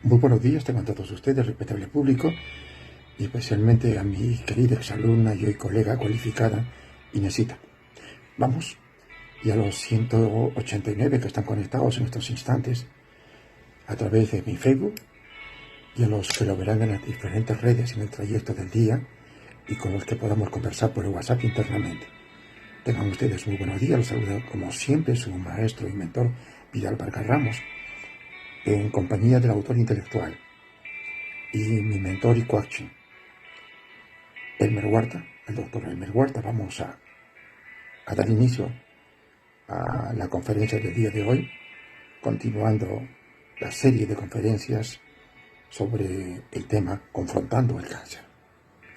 Muy buenos días, tengan todos ustedes, respetable público, y especialmente a mi querida exalumna y hoy colega cualificada, Inesita. Vamos, y a los 189 que están conectados en estos instantes a través de mi Facebook, y a los que lo verán en las diferentes redes en el trayecto del día, y con los que podamos conversar por el WhatsApp internamente. Tengan ustedes muy buenos días, los saluda como siempre su maestro y mentor Vidal Vargas Ramos, en compañía del autor intelectual y mi mentor y coaching, Elmer Huerta, el doctor Elmer Huerta. Vamos a dar inicio a la conferencia del día de hoy, continuando la serie de conferencias sobre el tema Confrontando el Cáncer.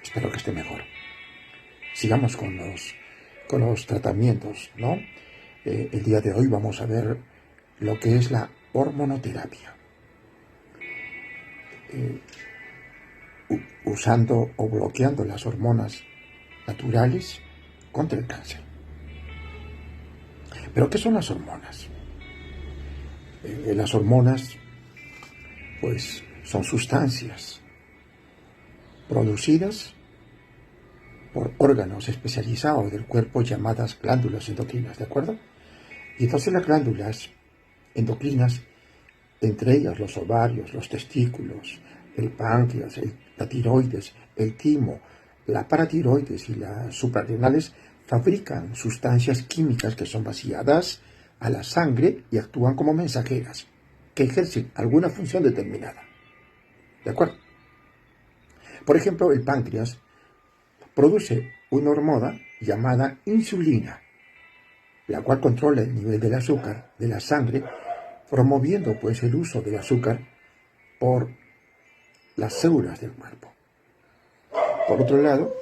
Espero que esté mejor. Sigamos con los tratamientos, ¿no? El día de hoy vamos a ver lo que es la hormonoterapia, usando o bloqueando las hormonas naturales contra el cáncer. ¿Pero qué son las hormonas? Las hormonas, pues, son sustancias producidas por órganos especializados del cuerpo llamadas glándulas endocrinas, ¿de acuerdo? Y entonces las glándulas endocrinas, entre ellas los ovarios, los testículos, el páncreas, la tiroides, el timo, la paratiroides y las suprarrenales, fabrican sustancias químicas que son vaciadas a la sangre y actúan como mensajeras, que ejercen alguna función determinada. ¿De acuerdo? Por ejemplo, el páncreas produce una hormona llamada insulina, la cual controla el nivel del azúcar de la sangre, promoviendo pues el uso del azúcar por las células del cuerpo. Por otro lado,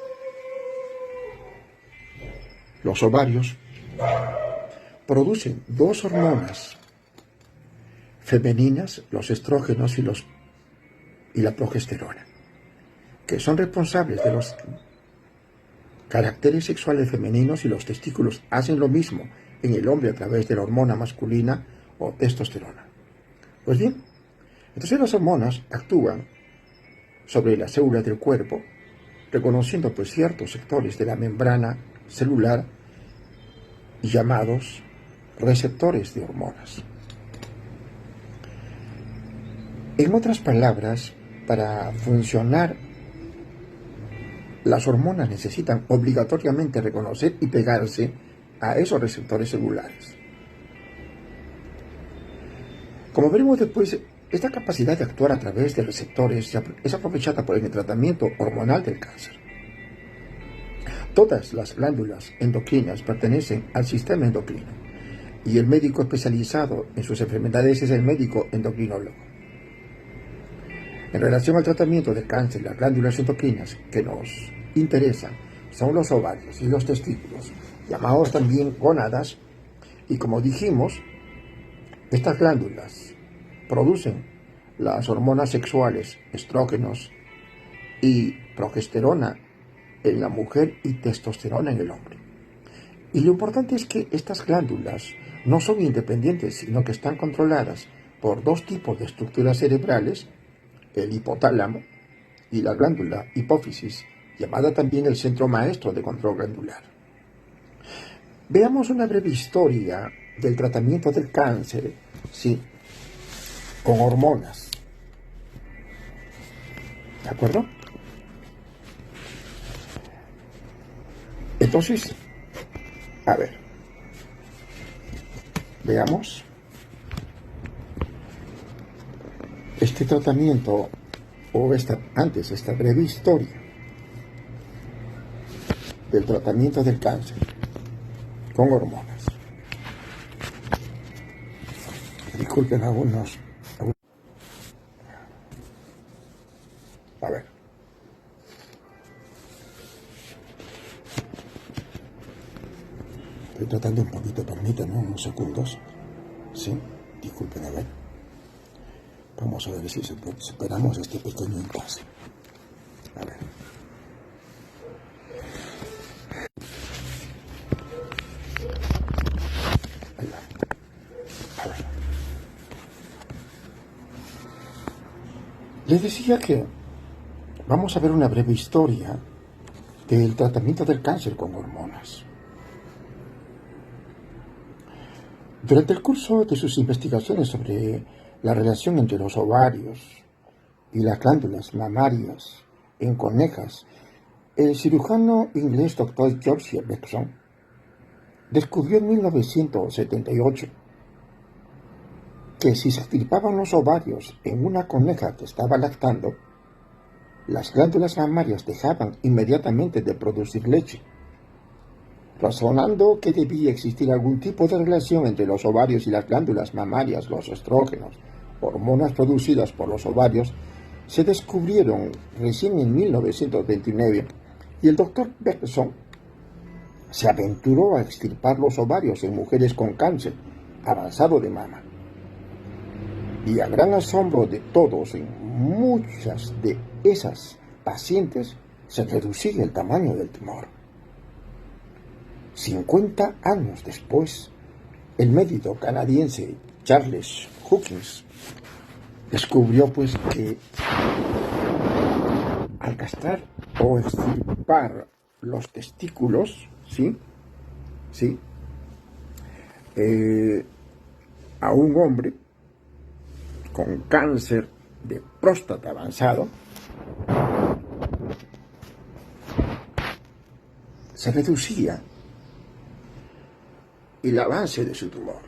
los ovarios producen dos hormonas femeninas, los estrógenos y la progesterona, que son responsables de los caracteres sexuales femeninos, y los testículos hacen lo mismo en el hombre a través de la hormona masculina o testosterona. Pues bien, entonces las hormonas actúan sobre las células del cuerpo, reconociendo pues ciertos sectores de la membrana celular llamados receptores de hormonas. En otras palabras, para funcionar, las hormonas necesitan obligatoriamente reconocer y pegarse a esos receptores celulares. Como veremos después, esta capacidad de actuar a través de receptores es aprovechada por el tratamiento hormonal del cáncer. Todas las glándulas endocrinas pertenecen al sistema endocrino, y el médico especializado en sus enfermedades es el médico endocrinólogo. En relación al tratamiento del cáncer, las glándulas endocrinas que nos interesan son los ovarios y los testículos, llamados también gónadas, y como dijimos, estas glándulas producen las hormonas sexuales, estrógenos y progesterona en la mujer y testosterona en el hombre. Y lo importante es que estas glándulas no son independientes, sino que están controladas por dos tipos de estructuras cerebrales, el hipotálamo y la glándula hipófisis, llamada también el centro maestro de control glandular. Veamos una breve historia del tratamiento del cáncer, sí, con hormonas. ¿De acuerdo? Entonces, a ver, veamos este tratamiento, o esta breve historia del tratamiento del cáncer con hormonas. Disculpen algunos. A ver. Estoy tratando un poquito, permítanme unos segundos. Sí, disculpen, a ver. Vamos a ver si superamos este pequeño impasse. A ver. Ahí va. A ver. Les decía que vamos a ver una breve historia del tratamiento del cáncer con hormonas. Durante el curso de sus investigaciones sobre la relación entre los ovarios y las glándulas mamarias en conejas, el cirujano inglés Dr. George Beckson descubrió en 1978 que si se extirpaban los ovarios en una coneja que estaba lactando, las glándulas mamarias dejaban inmediatamente de producir leche, razonando que debía existir algún tipo de relación entre los ovarios y las glándulas mamarias. Los estrógenos, hormonas producidas por los ovarios, se descubrieron recién en 1929 y el Dr. Beckson se aventuró a extirpar los ovarios en mujeres con cáncer avanzado de mama. Y a gran asombro de todos, en muchas de esas pacientes se reducía el tamaño del tumor. 50 años después, el médico canadiense Charles Hawkins descubrió pues que al castrar o extirpar los testículos, a un hombre con cáncer de próstata avanzado, se reducía el avance de su tumor.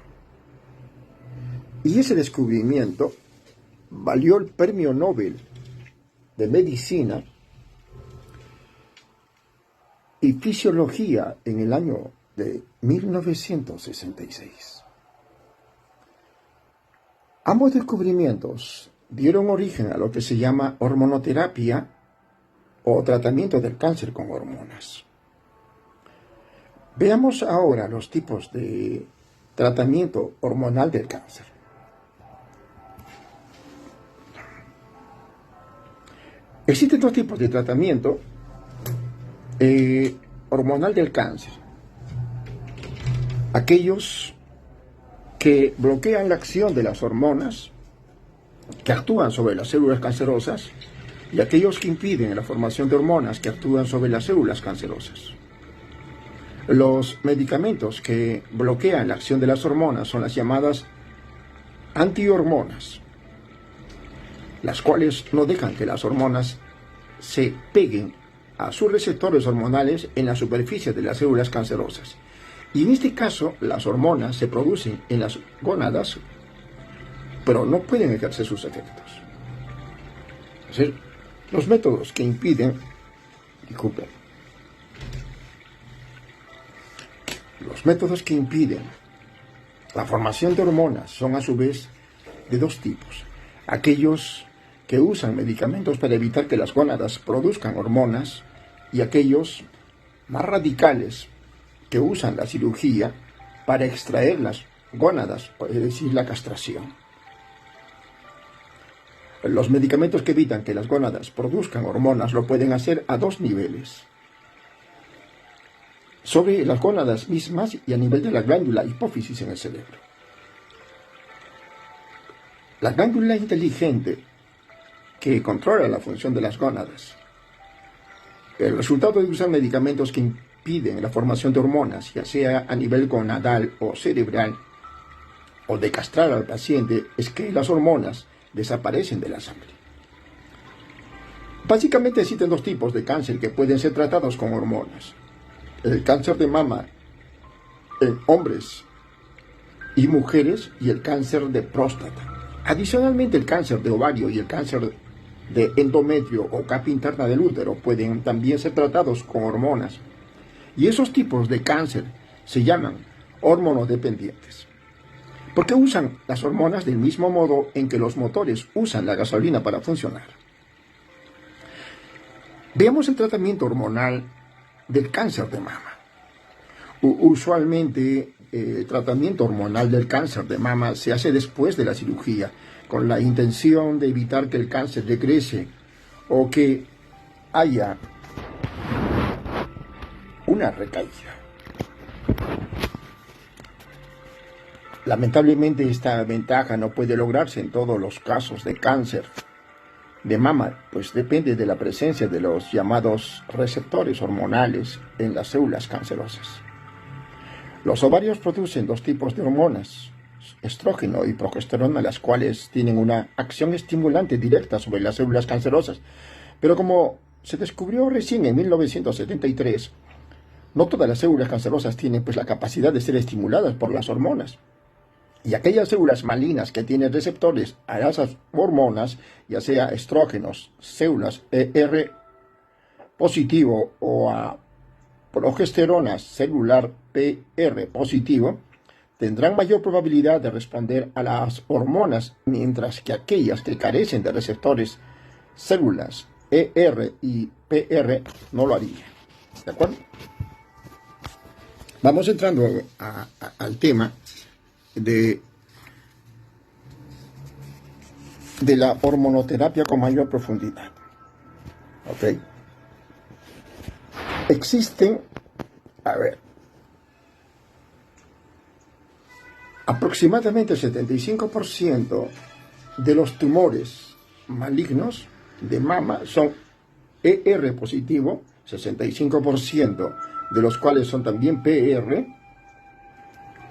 Y ese descubrimiento valió el Premio Nobel de Medicina y Fisiología en el año de 1966. Ambos descubrimientos dieron origen a lo que se llama hormonoterapia o tratamiento del cáncer con hormonas. Veamos ahora los tipos de tratamiento hormonal del cáncer. Existen dos tipos de tratamiento hormonal del cáncer. Aquellos que bloquean la acción de las hormonas que actúan sobre las células cancerosas y aquellos que impiden la formación de hormonas que actúan sobre las células cancerosas. Los medicamentos que bloquean la acción de las hormonas son las llamadas antihormonas, las cuales no dejan que las hormonas se peguen a sus receptores hormonales en la superficie de las células cancerosas. Y en este caso, las hormonas se producen en las gónadas, pero no pueden ejercer sus efectos. Es decir, los métodos que impiden, los métodos que impiden la formación de hormonas son a su vez de dos tipos. Aquellos que usan medicamentos para evitar que las gónadas produzcan hormonas y aquellos más radicales que usan la cirugía para extraer las gónadas, es decir, la castración. Los medicamentos que evitan que las gónadas produzcan hormonas lo pueden hacer a dos niveles: sobre las gónadas mismas y a nivel de la glándula hipófisis en el cerebro. La glándula inteligente que controla la función de las gónadas. El resultado de usar medicamentos que impiden la formación de hormonas, ya sea a nivel gonadal o cerebral, o de castrar al paciente, es que las hormonas desaparecen de la sangre. Básicamente existen dos tipos de cáncer que pueden ser tratados con hormonas: el cáncer de mama en hombres y mujeres y el cáncer de próstata. Adicionalmente, el cáncer de ovario y el cáncer de endometrio o capa interna del útero pueden también ser tratados con hormonas. Y esos tipos de cáncer se llaman hormonodependientes, porque usan las hormonas del mismo modo en que los motores usan la gasolina para funcionar. Veamos el tratamiento hormonal del cáncer de mama. Usualmente el tratamiento hormonal del cáncer de mama se hace después de la cirugía, con la intención de evitar que el cáncer regrese o que haya una recaída. Lamentablemente esta ventaja no puede lograrse en todos los casos de cáncer de mama pues depende de la presencia de los llamados receptores hormonales en las células cancerosas. Los ovarios producen dos tipos de hormonas, estrógeno y progesterona, las cuales tienen una acción estimulante directa sobre las células cancerosas. Pero como se descubrió recién en 1973, no todas las células cancerosas tienen pues la capacidad de ser estimuladas por las hormonas. Y aquellas células malignas que tienen receptores a esas hormonas, ya sea estrógenos, células ER positivo o a progesterona celular PR positivo, tendrán mayor probabilidad de responder a las hormonas, mientras que aquellas que carecen de receptores células ER y PR no lo harían. ¿De acuerdo? Vamos entrando al tema de la hormonoterapia con mayor profundidad. ¿Ok? Existen, aproximadamente el 75% de los tumores malignos de mama son ER positivo, 65% de los cuales son también PR.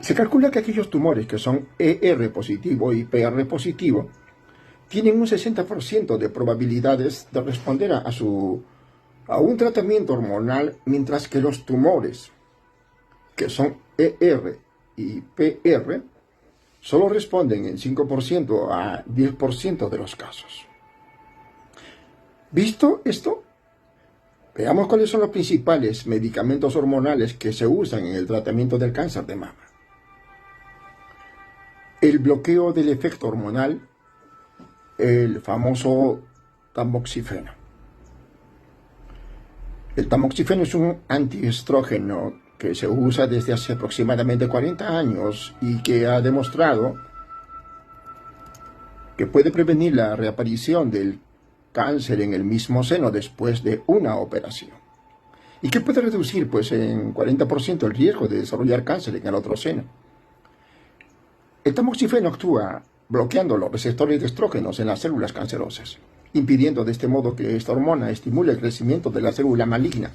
Se calcula que aquellos tumores que son ER positivo y PR positivo tienen un 60% de probabilidades de responder a un tratamiento hormonal, mientras que los tumores que son ER y PR solo responden en 5% a 10% de los casos. ¿Visto esto? Veamos cuáles son los principales medicamentos hormonales que se usan en el tratamiento del cáncer de mama. El bloqueo del efecto hormonal, el famoso tamoxifeno. El tamoxifeno es un antiestrógeno que se usa desde hace aproximadamente 40 años y que ha demostrado que puede prevenir la reaparición del cáncer en el mismo seno después de una operación, y que puede reducir pues en 40% el riesgo de desarrollar cáncer en el otro seno. El tamoxifeno actúa bloqueando los receptores de estrógenos en las células cancerosas, impidiendo de este modo que esta hormona estimule el crecimiento de la célula maligna,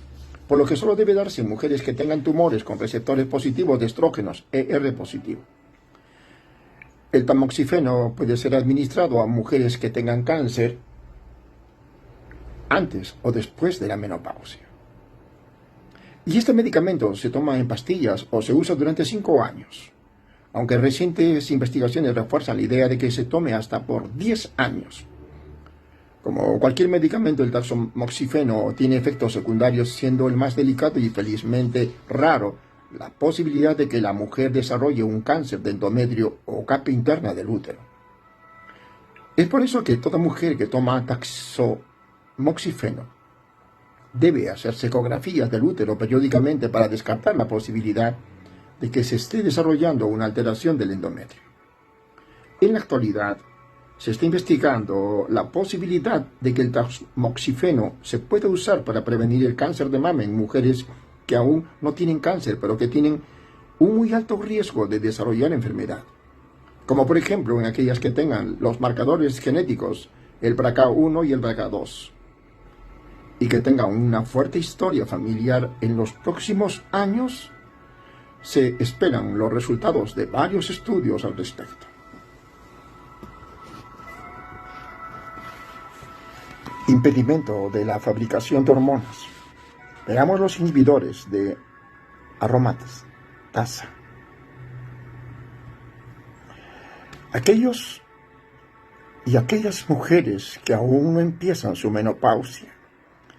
por lo que solo debe darse en mujeres que tengan tumores con receptores positivos de estrógenos ER positivo. El tamoxifeno puede ser administrado a mujeres que tengan cáncer antes o después de la menopausia. Y este medicamento se toma en pastillas o se usa durante 5 años, aunque recientes investigaciones refuerzan la idea de que se tome hasta por 10 años. Como cualquier medicamento, el tamoxifeno tiene efectos secundarios, siendo el más delicado y felizmente raro la posibilidad de que la mujer desarrolle un cáncer de endometrio o capa interna del útero. Es por eso que toda mujer que toma tamoxifeno debe hacerse ecografías del útero periódicamente para descartar la posibilidad de que se esté desarrollando una alteración del endometrio. En la actualidad, se está investigando la posibilidad de que el tamoxifeno se pueda usar para prevenir el cáncer de mama en mujeres que aún no tienen cáncer, pero que tienen un muy alto riesgo de desarrollar enfermedad, como por ejemplo en aquellas que tengan los marcadores genéticos, el BRCA1 y el BRCA2, y que tengan una fuerte historia familiar. En los próximos años se esperan los resultados de varios estudios al respecto. Impedimento de la fabricación de hormonas. Veamos los inhibidores de aromatasa. Aquellos y aquellas mujeres que aún no empiezan su menopausia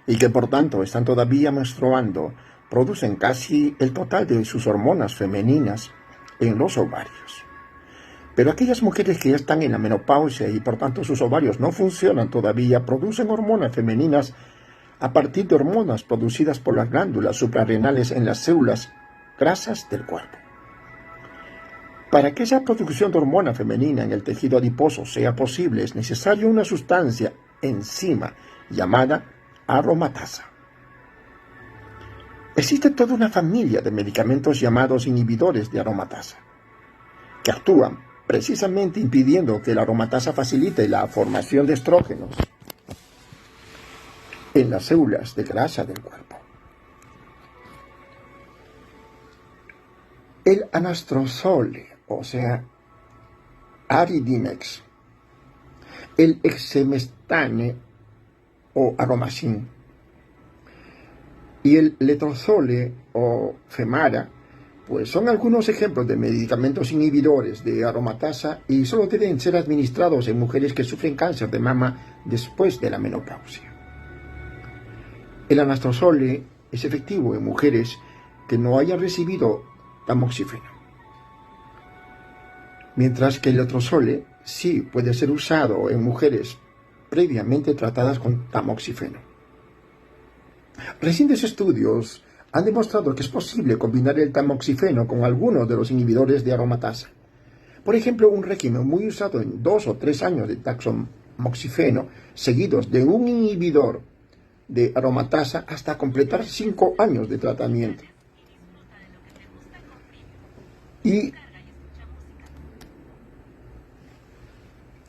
y que por tanto están todavía menstruando, producen casi el total de sus hormonas femeninas en los ovarios. Pero aquellas mujeres que ya están en la menopausia y por tanto sus ovarios no funcionan todavía, producen hormonas femeninas a partir de hormonas producidas por las glándulas suprarrenales en las células grasas del cuerpo. Para que esa producción de hormona femenina en el tejido adiposo sea posible, es necesaria una sustancia, enzima, llamada aromatasa. Existe toda una familia de medicamentos llamados inhibidores de aromatasa, que actúan precisamente impidiendo que la aromatasa facilite la formación de estrógenos en las células de grasa del cuerpo. El anastrozole, o sea, Aridimex, el exemestane o aromacin y el letrozole o Femara, pues son algunos ejemplos de medicamentos inhibidores de aromatasa y solo deben ser administrados en mujeres que sufren cáncer de mama después de la menopausia. El anastrozole es efectivo en mujeres que no hayan recibido tamoxifeno, mientras que el letrozole sí puede ser usado en mujeres previamente tratadas con tamoxifeno. Recientes estudios han demostrado que es posible combinar el tamoxifeno con algunos de los inhibidores de aromatasa. Por ejemplo, un régimen muy usado en 2 o 3 años de tamoxifeno seguidos de un inhibidor de aromatasa hasta completar 5 años de tratamiento. Y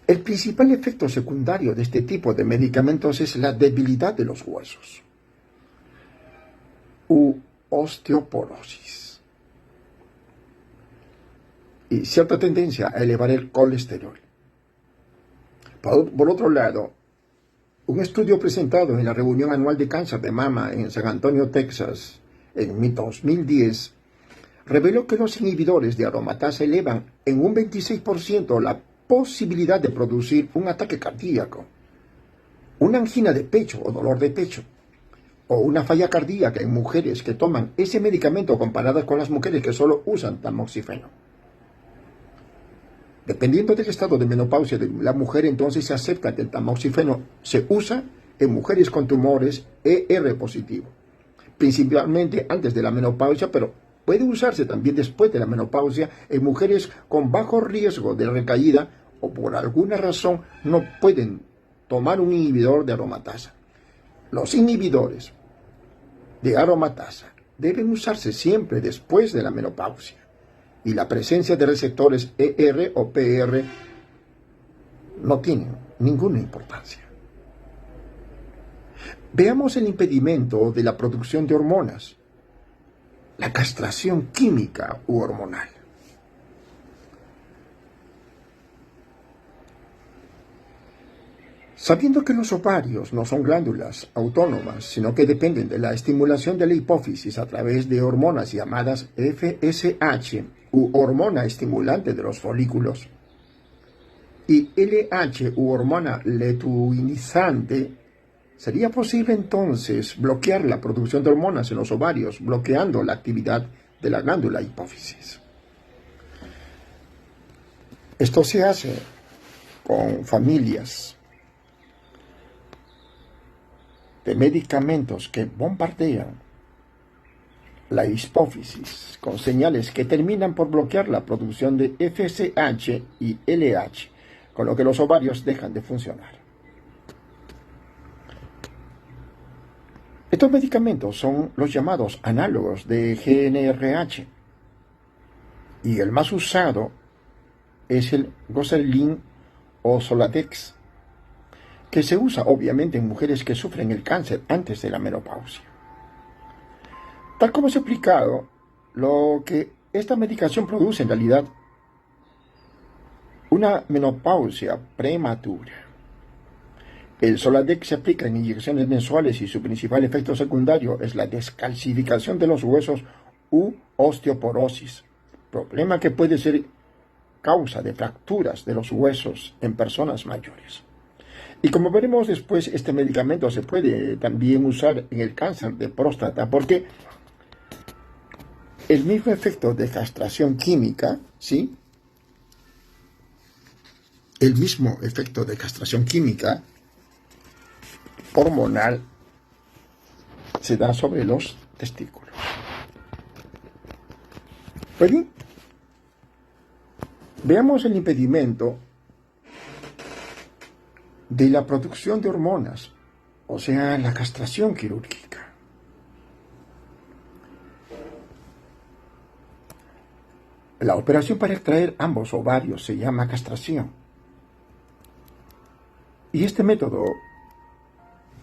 el principal efecto secundario de este tipo de medicamentos es la debilidad de los huesos u osteoporosis y cierta tendencia a elevar el colesterol. Por otro lado, un estudio presentado en la reunión anual de cáncer de mama en San Antonio, Texas, en 2010, reveló que los inhibidores de aromatasa elevan en un 26% la posibilidad de producir un ataque cardíaco, una angina de pecho o dolor de pecho, o una falla cardíaca en mujeres que toman ese medicamento comparadas con las mujeres que solo usan tamoxifeno. Dependiendo del estado de menopausia de la mujer, entonces se acepta que el tamoxifeno se usa en mujeres con tumores ER positivo, principalmente antes de la menopausia, pero puede usarse también después de la menopausia en mujeres con bajo riesgo de recaída o por alguna razón no pueden tomar un inhibidor de aromatasa. Los inhibidores de aromatasa deben usarse siempre después de la menopausia y la presencia de receptores ER o PR no tienen ninguna importancia. Veamos el impedimento de la producción de hormonas, la castración química u hormonal. Sabiendo que los ovarios no son glándulas autónomas, sino que dependen de la estimulación de la hipófisis a través de hormonas llamadas FSH u hormona estimulante de los folículos y LH u hormona luteinizante, ¿sería posible entonces bloquear la producción de hormonas en los ovarios, bloqueando la actividad de la glándula hipófisis? Esto se hace con familias de medicamentos que bombardean la hipófisis con señales que terminan por bloquear la producción de FSH y LH, con lo que los ovarios dejan de funcionar. Estos medicamentos son los llamados análogos de GnRH y el más usado es el Goserelin o Soladex, que se usa obviamente en mujeres que sufren el cáncer antes de la menopausia. Tal como se ha explicado, lo que esta medicación produce en realidad una menopausia prematura. El Soladex se aplica en inyecciones mensuales y su principal efecto secundario es la descalcificación de los huesos u osteoporosis, problema que puede ser causa de fracturas de los huesos en personas mayores. Y como veremos después, este medicamento se puede también usar en el cáncer de próstata, porque el mismo efecto de castración química, ¿sí? El mismo efecto de castración química hormonal se da sobre los testículos. Pues bien, veamos el impedimento de la producción de hormonas, o sea, la castración quirúrgica. La operación para extraer ambos ovarios se llama castración. Y este método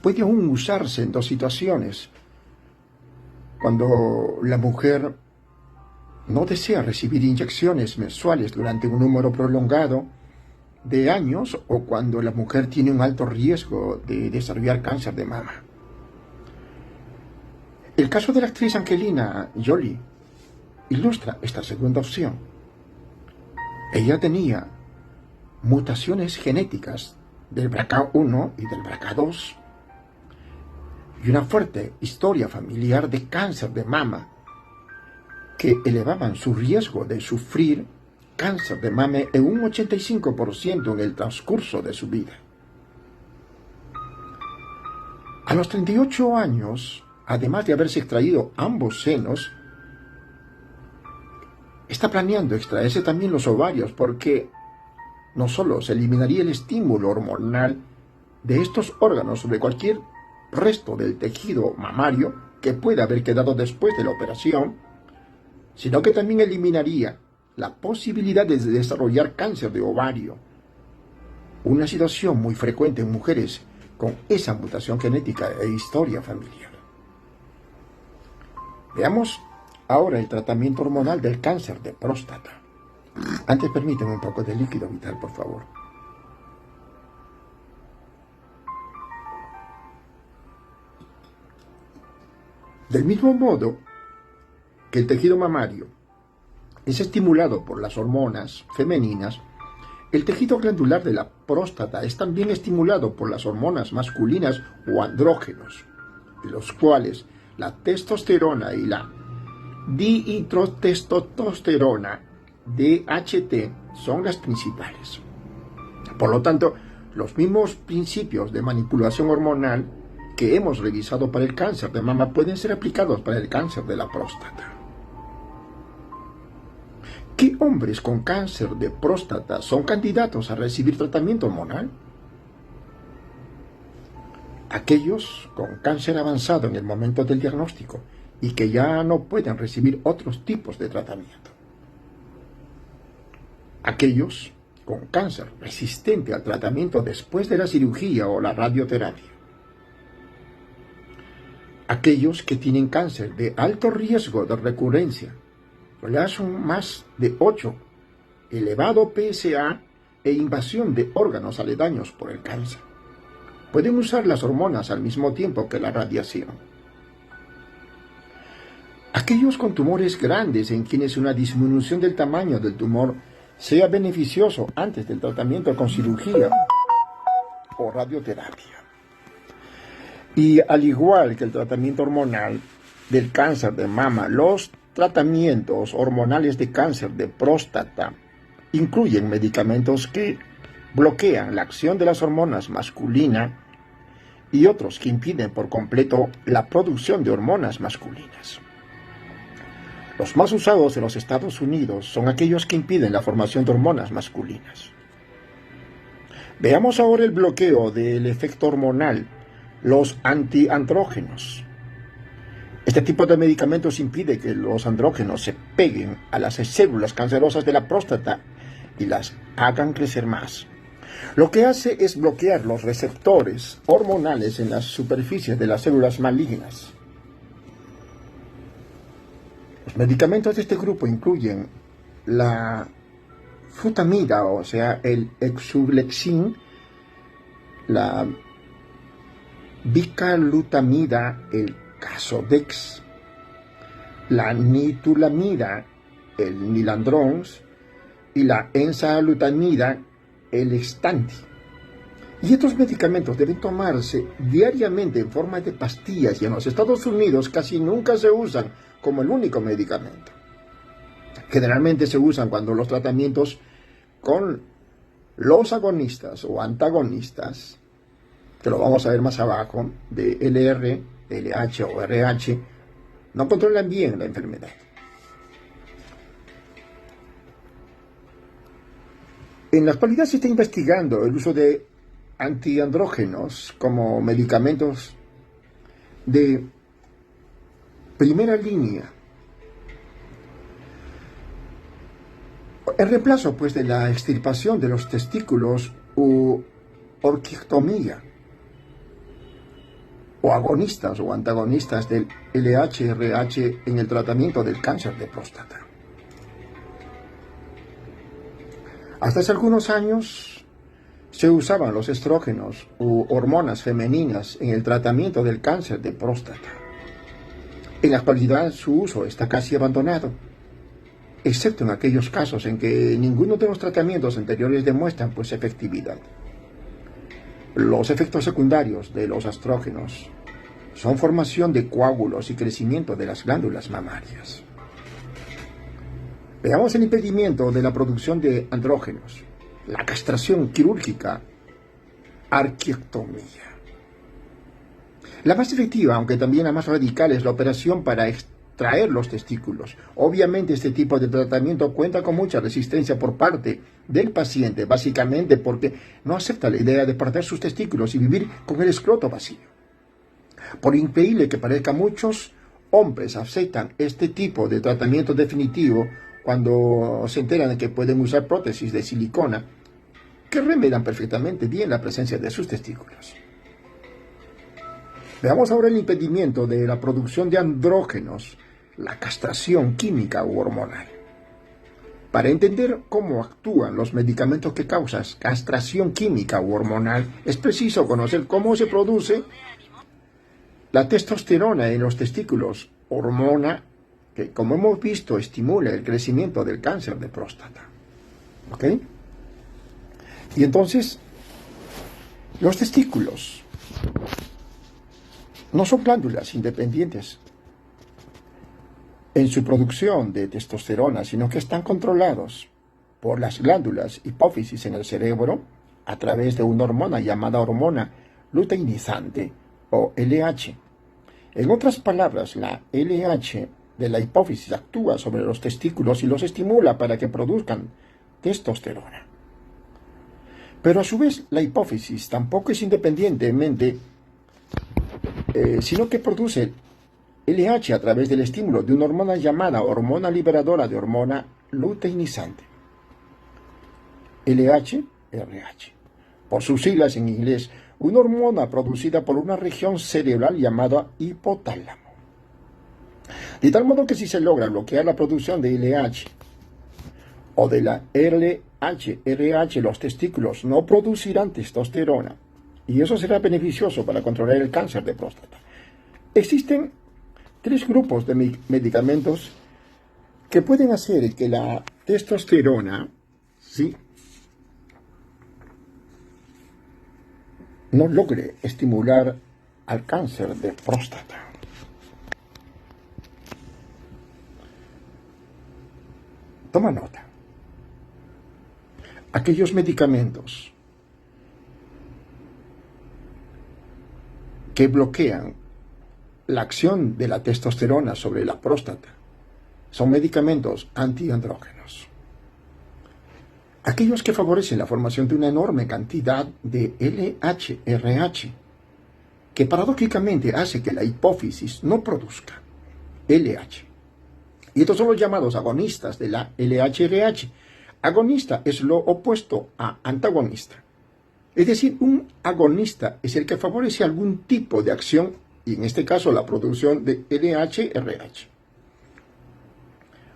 puede aún usarse en dos situaciones. Cuando la mujer no desea recibir inyecciones mensuales durante un número prolongado de años o cuando la mujer tiene un alto riesgo de desarrollar cáncer de mama. El caso de la actriz Angelina Jolie ilustra esta segunda opción. Ella tenía mutaciones genéticas del BRCA1 y del BRCA2 y una fuerte historia familiar de cáncer de mama que elevaban su riesgo de sufrir cáncer de mama en un 85% en el transcurso de su vida. A los 38 años, además de haberse extraído ambos senos, está planeando extraerse también los ovarios porque no solo se eliminaría el estímulo hormonal de estos órganos sobre cualquier resto del tejido mamario que pueda haber quedado después de la operación, sino que también eliminaría la posibilidad de desarrollar cáncer de ovario, una situación muy frecuente en mujeres con esa mutación genética e historia familiar. Veamos ahora el tratamiento hormonal del cáncer de próstata. Antes permíteme un poco de líquido vital, por favor. Del mismo modo que el tejido mamario es estimulado por las hormonas femeninas, el tejido glandular de la próstata es también estimulado por las hormonas masculinas o andrógenos, de los cuales la testosterona y la dihidrotestosterona, DHT, son las principales. Por lo tanto, los mismos principios de manipulación hormonal que hemos revisado para el cáncer de mama pueden ser aplicados para el cáncer de la próstata. ¿Qué hombres con cáncer de próstata son candidatos a recibir tratamiento hormonal? Aquellos con cáncer avanzado en el momento del diagnóstico y que ya no pueden recibir otros tipos de tratamiento. Aquellos con cáncer resistente al tratamiento después de la cirugía o la radioterapia. Aquellos que tienen cáncer de alto riesgo de recurrencia, son más de 8, elevado PSA e invasión de órganos aledaños por el cáncer. Pueden usar las hormonas al mismo tiempo que la radiación. Aquellos con tumores grandes en quienes una disminución del tamaño del tumor sea beneficioso antes del tratamiento con cirugía o radioterapia. Y al igual que el tratamiento hormonal del cáncer de mama, los tratamientos hormonales de cáncer de próstata incluyen medicamentos que bloquean la acción de las hormonas masculina y otros que impiden por completo la producción de hormonas masculinas. Los más usados en los Estados Unidos son aquellos que impiden la formación de hormonas masculinas. Veamos ahora el bloqueo del efecto hormonal, los antiandrógenos. Este tipo de medicamentos impide que los andrógenos se peguen a las células cancerosas de la próstata y las hagan crecer más. Lo que hace es bloquear los receptores hormonales en las superficies de las células malignas. Los medicamentos de este grupo incluyen la futamida, o sea, el exulexin, la bicalutamida, el Casodex, la nitulamida, el Nilandrons, y la enzalutamida, el Extanti. Y estos medicamentos deben tomarse diariamente en forma de pastillas y en los Estados Unidos casi nunca se usan como el único medicamento. Generalmente se usan cuando los tratamientos con los agonistas o antagonistas, que lo vamos a ver más abajo, de LR, LH o RH, no controlan bien la enfermedad. En la actualidad se está investigando el uso de antiandrógenos como medicamentos de primera línea, en reemplazo pues de la extirpación de los testículos u orquictomía. o agonistas o antagonistas del LH-RH en el tratamiento del cáncer de próstata. Hasta hace algunos años se usaban los estrógenos u hormonas femeninas en el tratamiento del cáncer de próstata. En la actualidad su uso está casi abandonado, excepto en aquellos casos en que ninguno de los tratamientos anteriores demuestran pues efectividad. Los efectos secundarios de los estrógenos son formación de coágulos y crecimiento de las glándulas mamarias. Veamos el impedimento de la producción de andrógenos, la castración quirúrgica, arqueectomía. La más efectiva, aunque también la más radical, es la operación para extraer los testículos. Obviamente este tipo de tratamiento cuenta con mucha resistencia por parte del paciente, básicamente porque no acepta la idea de perder sus testículos y vivir con el escroto vacío. Por increíble que parezca, muchos hombres aceptan este tipo de tratamiento definitivo cuando se enteran de que pueden usar prótesis de silicona que remedian perfectamente bien la presencia de sus testículos. Veamos ahora el impedimento de la producción de andrógenos, la castración química u hormonal. Para entender cómo actúan los medicamentos que causan castración química u hormonal, es preciso conocer cómo se produce la testosterona en los testículos, hormona que, como hemos visto, estimula el crecimiento del cáncer de próstata. ¿Ok? Y entonces, los testículos no son glándulas independientes en su producción de testosterona, sino que están controlados por las glándulas hipófisis en el cerebro a través de una hormona llamada hormona luteinizante o LH. En otras palabras, la LH de la hipófisis actúa sobre los testículos y los estimula para que produzcan testosterona. Pero a su vez, la hipófisis tampoco es independientemente, sino que produce LH a través del estímulo de una hormona llamada hormona liberadora de hormona luteinizante. LH-RH. Por sus siglas en inglés, una hormona producida por una región cerebral llamada hipotálamo. De tal modo que si se logra bloquear la producción de LH o de la LH-RH, los testículos no producirán testosterona y eso será beneficioso para controlar el cáncer de próstata. Existen 3 grupos de medicamentos que pueden hacer que la testosterona, ¿sí?, no logre estimular al cáncer de próstata. Toma nota. Aquellos medicamentos que bloquean la acción de la testosterona sobre la próstata son medicamentos antiandrógenos. Aquellos que favorecen la formación de una enorme cantidad de LH-RH, que paradójicamente hace que la hipófisis no produzca LH. Y estos son los llamados agonistas de la LH-RH. Agonista es lo opuesto a antagonista. Es decir, un agonista es el que favorece algún tipo de acción, y en este caso la producción de LH-RH.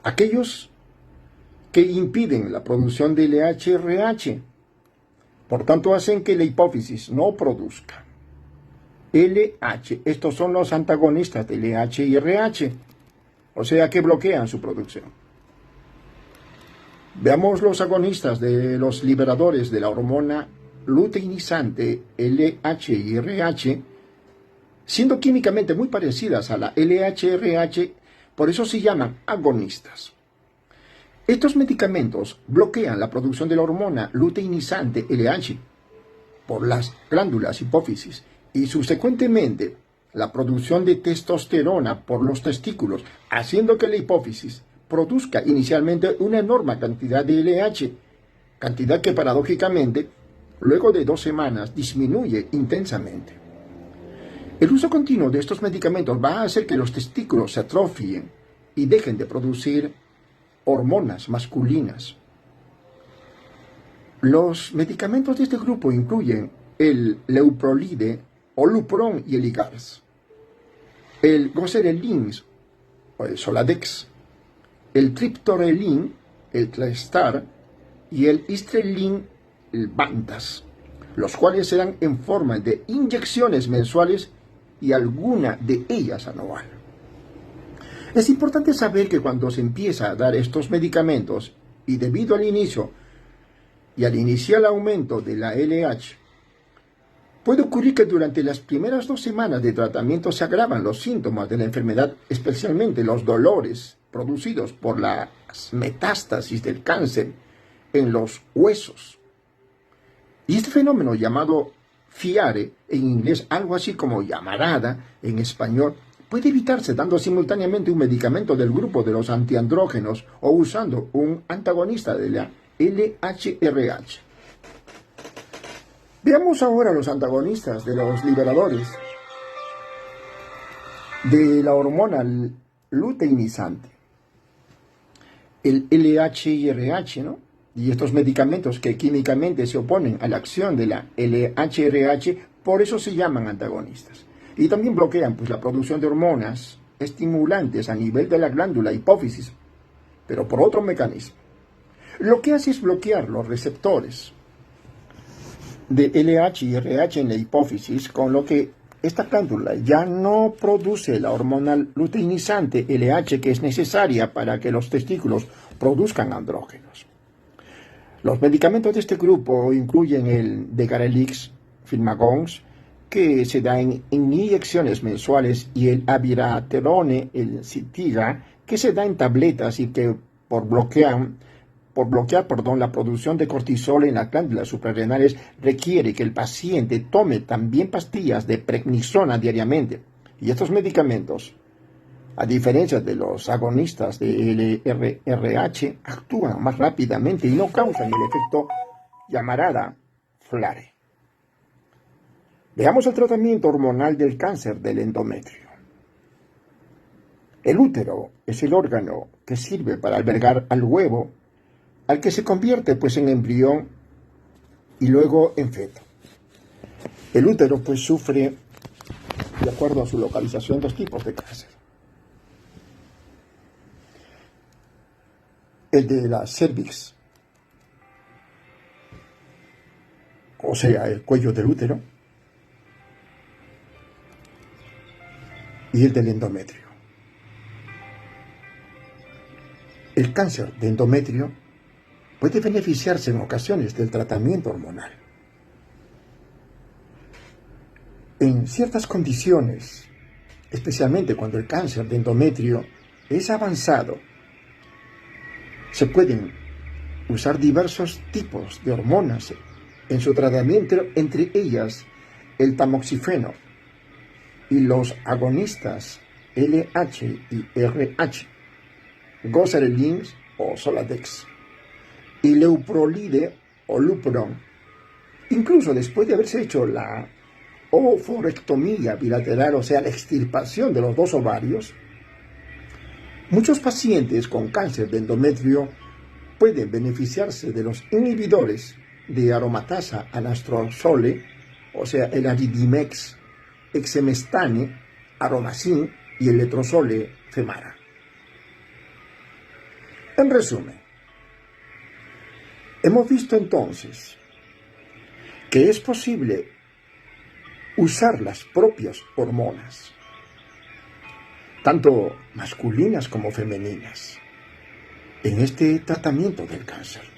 Aquellos que impiden la producción de LH-RH, por tanto hacen que la hipófisis no produzca LH. Estos son los antagonistas de LH y RH, o sea que bloquean su producción. Veamos los agonistas de los liberadores de la hormona luteinizante LH y RH, siendo químicamente muy parecidas a la LH-RH, por eso se llaman agonistas. Estos medicamentos bloquean la producción de la hormona luteinizante LH por las glándulas hipófisis y subsecuentemente la producción de testosterona por los testículos, haciendo que la hipófisis produzca inicialmente una enorme cantidad de LH, cantidad que paradójicamente, luego de 2 semanas, disminuye intensamente. El uso continuo de estos medicamentos va a hacer que los testículos se atrofien y dejen de producir hormonas masculinas. Los medicamentos de este grupo incluyen el leuprolide, Olupron y el Igars, el Goserelin o el Soladex, el Triptorelin, el Trestar y el Istrelin, el Bantas, los cuales se dan en forma de inyecciones mensuales y alguna de ellas anual. Es importante saber que cuando se empieza a dar estos medicamentos y debido al inicio y al inicial aumento de la LH, puede ocurrir que durante las primeras 2 semanas de tratamiento se agravan los síntomas de la enfermedad, especialmente los dolores producidos por las metástasis del cáncer en los huesos. Y este fenómeno llamado FIARE, en inglés algo así como llamarada en español, puede evitarse dando simultáneamente un medicamento del grupo de los antiandrógenos o usando un antagonista de la LHRH. Veamos ahora los antagonistas de los liberadores de la hormona luteinizante, el LHRH, ¿no? Y estos medicamentos que químicamente se oponen a la acción de la LHRH, por eso se llaman antagonistas. Y también bloquean la producción de hormonas estimulantes a nivel de la glándula hipófisis, pero por otro mecanismo. Lo que hace es bloquear los receptores de LH y RH en la hipófisis, con lo que esta glándula ya no produce la hormona luteinizante LH que es necesaria para que los testículos produzcan andrógenos. Los medicamentos de este grupo incluyen el Degarelix, Filmagons, que se da en inyecciones mensuales, y el Abiraterone, el Citiga, que se da en tabletas y que por bloquear la producción de cortisol en las glándulas suprarrenales requiere que el paciente tome también pastillas de prednisona diariamente. Y estos medicamentos, a diferencia de los agonistas de LRH, actúan más rápidamente y no causan el efecto llamarada FLARE. Veamos el tratamiento hormonal del cáncer del endometrio. El útero es el órgano que sirve para albergar al huevo, al que se convierte en embrión y luego en feto. El útero sufre, de acuerdo a su localización, 2 tipos de cáncer. El de la cervix, o sea, el cuello del útero, y el del endometrio. El cáncer de endometrio puede beneficiarse en ocasiones del tratamiento hormonal. En ciertas condiciones, especialmente cuando el cáncer de endometrio es avanzado, se pueden usar diversos tipos de hormonas en su tratamiento, entre ellas el tamoxifeno y los agonistas LH y RH, Goserelin o Soladex, y Leuprolide o Lupron. Incluso después de haberse hecho la oophorectomía bilateral, o sea, la extirpación de los 2 ovarios, muchos pacientes con cáncer de endometrio pueden beneficiarse de los inhibidores de aromatasa anastrozole, o sea, el Aridimex, Exemestane, Aromacin y el Letrozole Femara. En resumen, hemos visto entonces que es posible usar las propias hormonas, tanto masculinas como femeninas, en este tratamiento del cáncer.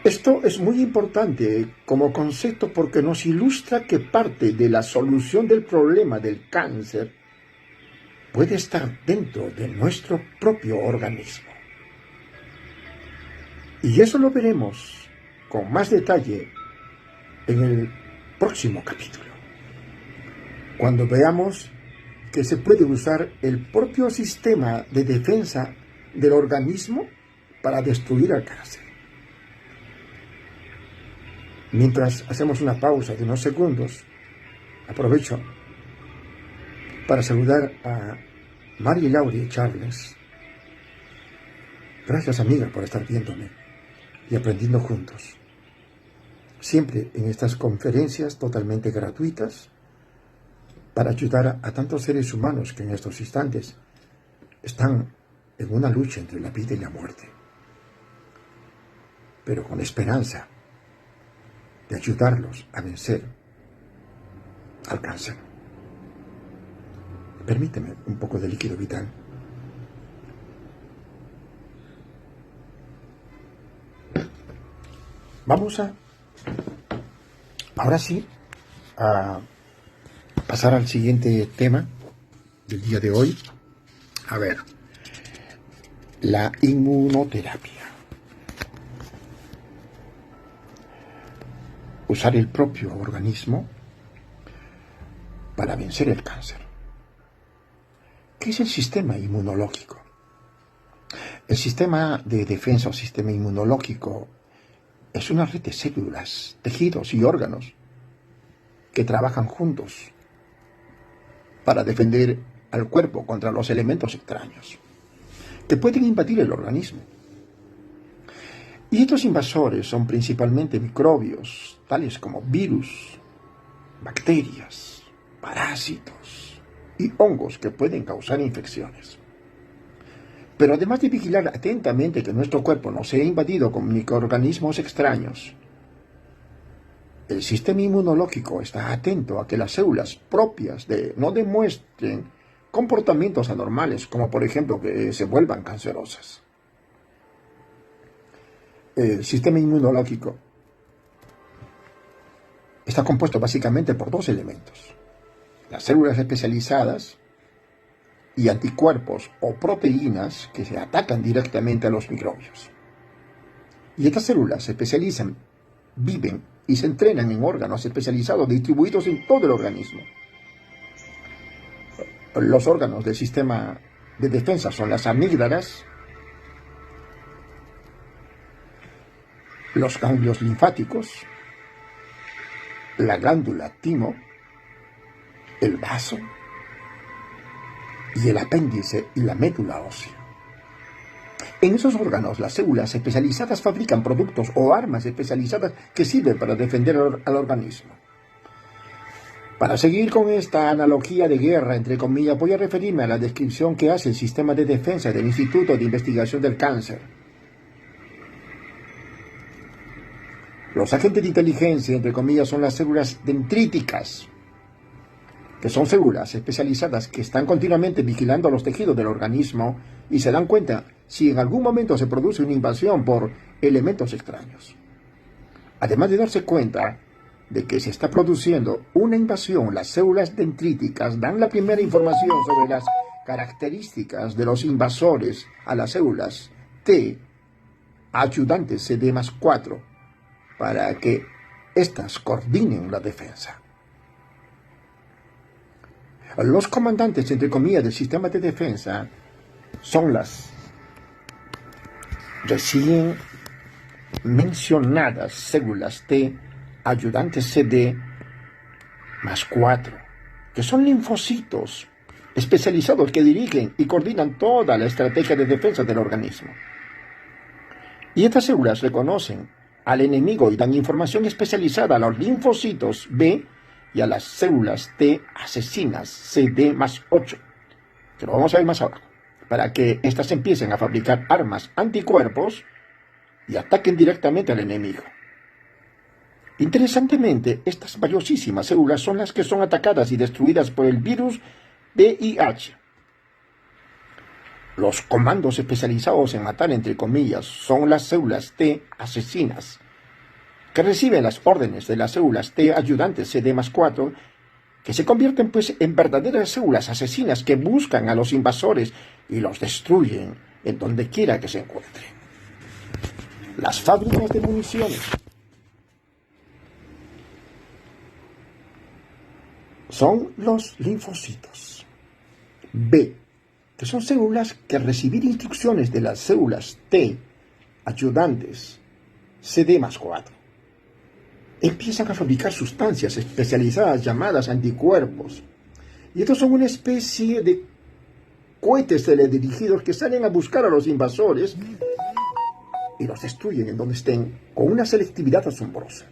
Esto es muy importante como concepto porque nos ilustra que parte de la solución del problema del cáncer puede estar dentro de nuestro propio organismo. Y eso lo veremos con más detalle en el próximo capítulo, cuando veamos que se puede usar el propio sistema de defensa del organismo para destruir al cáncer. Mientras hacemos una pausa de unos segundos, aprovecho para saludar a Mari Lauri Charles. Gracias, amiga, por estar viéndome y aprendiendo juntos. siempre en estas conferencias totalmente gratuitas para ayudar a tantos seres humanos que en estos instantes están en una lucha entre la vida y la muerte, pero con esperanza de ayudarlos a vencer al cáncer. Permíteme un poco de líquido vital. Vamos ahora sí, a pasar al siguiente tema del día de hoy. A ver, la inmunoterapia. Usar el propio organismo para vencer el cáncer. ¿Qué es el sistema inmunológico? El sistema de defensa o sistema inmunológico es una red de células, tejidos y órganos que trabajan juntos para defender al cuerpo contra los elementos extraños que pueden invadir el organismo. Y estos invasores son principalmente microbios, tales como virus, bacterias, parásitos y hongos que pueden causar infecciones. Pero además de vigilar atentamente que nuestro cuerpo no sea invadido con microorganismos extraños, el sistema inmunológico está atento a que las células propias no demuestren comportamientos anormales, como por ejemplo que se vuelvan cancerosas. El sistema inmunológico está compuesto básicamente por dos elementos: las células especializadas y anticuerpos o proteínas que se atacan directamente a los microbios. Y estas células se especializan, viven y se entrenan en órganos especializados distribuidos en todo el organismo. Los órganos del sistema de defensa son las amígdalas, los ganglios linfáticos, la glándula timo, el vaso y el apéndice y la médula ósea. En esos órganos, las células especializadas fabrican productos o armas especializadas que sirven para defender al organismo. Para seguir con esta analogía de guerra, entre comillas, voy a referirme a la descripción que hace el sistema de defensa del Instituto de Investigación del Cáncer. Los agentes de inteligencia, entre comillas, son las células dendríticas, que son células especializadas que están continuamente vigilando los tejidos del organismo y se dan cuenta si en algún momento se produce una invasión por elementos extraños. Además de darse cuenta de que se está produciendo una invasión, las células dendríticas dan la primera información sobre las características de los invasores a las células T, ayudantes CD+4, para que éstas coordinen la defensa. Los comandantes, entre comillas, del sistema de defensa son las recién mencionadas células T, ayudantes CD+4, que son linfocitos especializados que dirigen y coordinan toda la estrategia de defensa del organismo. Y estas células reconocen al enemigo y dan información especializada a los linfocitos B y a las células T asesinas CD+8, que lo vamos a ver más abajo, para que éstas empiecen a fabricar armas anticuerpos y ataquen directamente al enemigo. Interesantemente, estas valiosísimas células son las que son atacadas y destruidas por el virus VIH. Los comandos especializados en matar, entre comillas, son las células T asesinas, que reciben las órdenes de las células T ayudantes CD+4, que se convierten pues en verdaderas células asesinas que buscan a los invasores y los destruyen en donde quiera que se encuentren. Las fábricas de municiones son los linfocitos B, que son células que al recibir instrucciones de las células T ayudantes CD+4 empiezan a fabricar sustancias especializadas llamadas anticuerpos. Y estos son una especie de cohetes teledirigidos que salen a buscar a los invasores y los destruyen en donde estén con una selectividad asombrosa.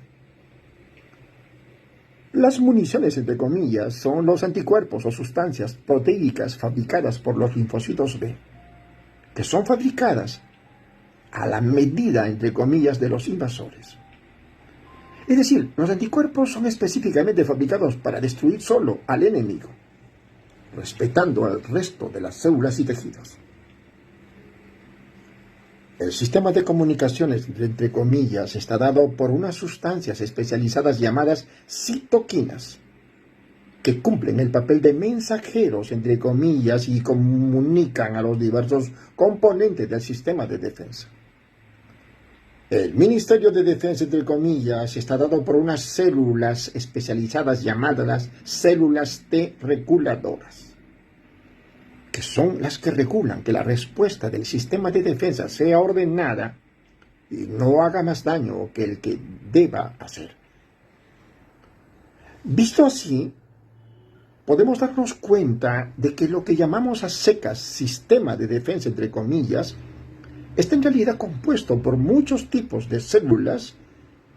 Las municiones, entre comillas, son los anticuerpos o sustancias proteicas fabricadas por los linfocitos B, que son fabricadas a la medida, entre comillas, de los invasores. Es decir, los anticuerpos son específicamente fabricados para destruir solo al enemigo, respetando al resto de las células y tejidos. El sistema de comunicaciones, entre comillas, está dado por unas sustancias especializadas llamadas citoquinas, que cumplen el papel de mensajeros, entre comillas, y comunican a los diversos componentes del sistema de defensa. El Ministerio de Defensa, entre comillas, está dado por unas células especializadas llamadas células T reguladoras, que son las que regulan que la respuesta del sistema de defensa sea ordenada y no haga más daño que el que deba hacer. Visto así, podemos darnos cuenta de que lo que llamamos a secas sistema de defensa, entre comillas, está en realidad compuesto por muchos tipos de células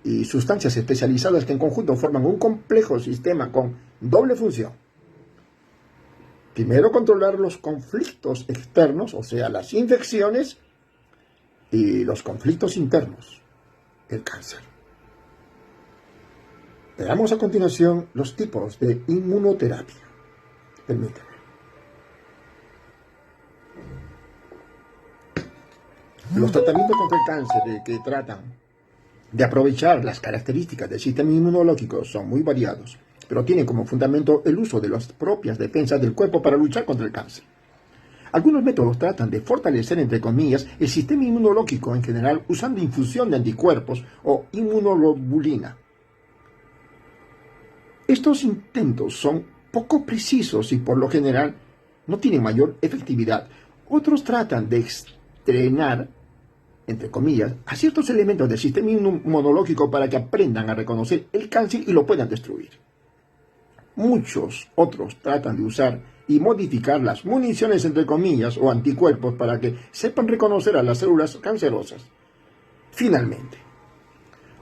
y sustancias especializadas que en conjunto forman un complejo sistema con doble función. Primero, controlar los conflictos externos, o sea, las infecciones, y los conflictos internos, el cáncer. Veamos a continuación los tipos de inmunoterapia. Permítame. Los tratamientos contra el cáncer que tratan de aprovechar las características del sistema inmunológico son muy variados, pero tienen como fundamento el uso de las propias defensas del cuerpo para luchar contra el cáncer. Algunos métodos tratan de fortalecer, entre comillas, el sistema inmunológico en general usando infusión de anticuerpos o inmunoglobulina. Estos intentos son poco precisos y por lo general no tienen mayor efectividad. Otros tratan de entrenar, entre comillas, a ciertos elementos del sistema inmunológico para que aprendan a reconocer el cáncer y lo puedan destruir. Muchos otros tratan de usar y modificar las municiones, entre comillas, o anticuerpos para que sepan reconocer a las células cancerosas. Finalmente,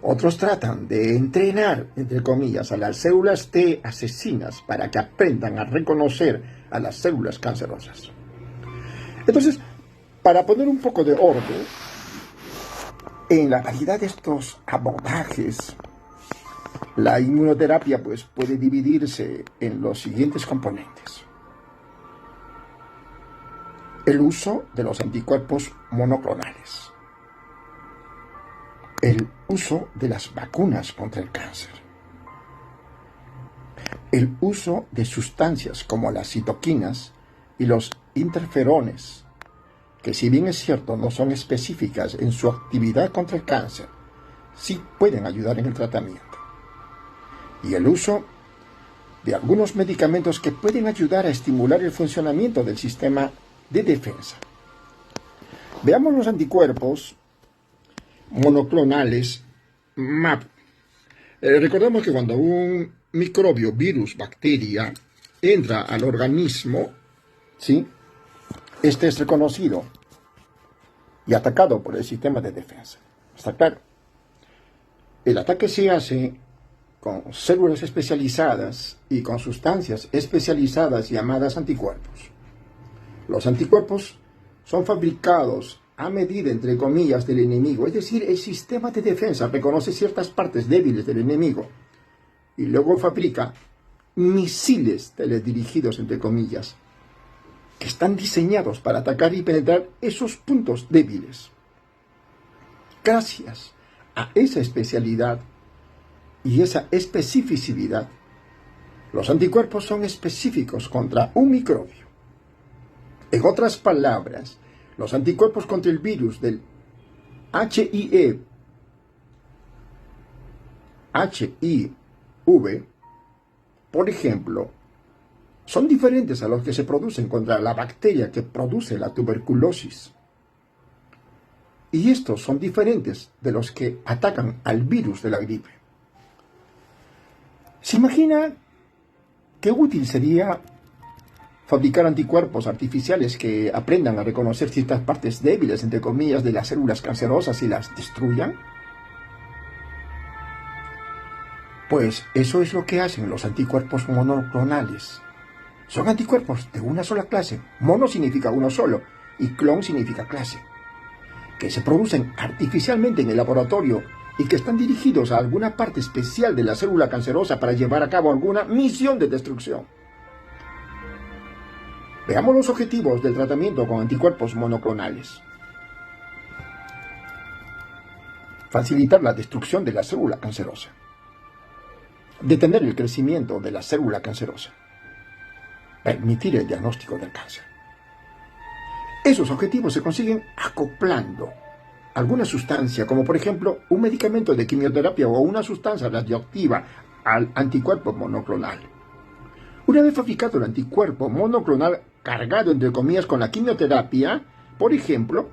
otros tratan de entrenar, entre comillas, a las células T asesinas para que aprendan a reconocer a las células cancerosas. Entonces, para poner un poco de orden en la variedad de estos abordajes, la inmunoterapia puede dividirse en los siguientes componentes. El uso de los anticuerpos monoclonales. El uso de las vacunas contra el cáncer. El uso de sustancias como las citoquinas y los interferones, que si bien es cierto no son específicas en su actividad contra el cáncer, sí pueden ayudar en el tratamiento. Y el uso de algunos medicamentos que pueden ayudar a estimular el funcionamiento del sistema de defensa. Veamos los anticuerpos monoclonales MAP. Recordemos que cuando un microbio, virus, bacteria entra al organismo, ¿sí?, este es reconocido y atacado por el sistema de defensa. ¿Está claro? El ataque se hace con células especializadas y con sustancias especializadas llamadas anticuerpos. Los anticuerpos son fabricados a medida, entre comillas, del enemigo, es decir, el sistema de defensa reconoce ciertas partes débiles del enemigo y luego fabrica misiles teledirigidos, entre comillas, que están diseñados para atacar y penetrar esos puntos débiles. Gracias a esa especialidad y esa especificidad, los anticuerpos son específicos contra un microbio. En otras palabras, los anticuerpos contra el virus del HIV, por ejemplo, son diferentes a los que se producen contra la bacteria que produce la tuberculosis. Y estos son diferentes de los que atacan al virus de la gripe. ¿Se imagina qué útil sería fabricar anticuerpos artificiales que aprendan a reconocer ciertas partes débiles, entre comillas, de las células cancerosas y las destruyan? Pues eso es lo que hacen los anticuerpos monoclonales. Son anticuerpos de una sola clase. Mono significa uno solo y clon significa clase, que se producen artificialmente en el laboratorio y que están dirigidos a alguna parte especial de la célula cancerosa para llevar a cabo alguna misión de destrucción. Veamos los objetivos del tratamiento con anticuerpos monoclonales. Facilitar la destrucción de la célula cancerosa. Detener el crecimiento de la célula cancerosa. Permitir el diagnóstico del cáncer. Esos objetivos se consiguen acoplando alguna sustancia, como por ejemplo un medicamento de quimioterapia o una sustancia radioactiva al anticuerpo monoclonal. Una vez fabricado el anticuerpo monoclonal cargado entre comillas con la quimioterapia, por ejemplo,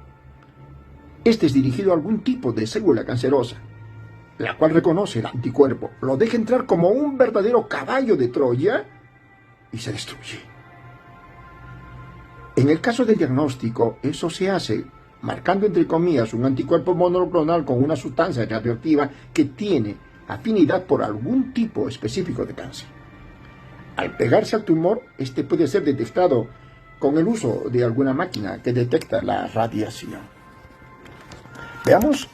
este es dirigido a algún tipo de célula cancerosa, la cual reconoce el anticuerpo, lo deja entrar como un verdadero caballo de Troya y se destruye. En el caso del diagnóstico, eso se hace marcando entre comillas un anticuerpo monoclonal con una sustancia radioactiva que tiene afinidad por algún tipo específico de cáncer. Al pegarse al tumor, este puede ser detectado con el uso de alguna máquina que detecta la radiación. Veamos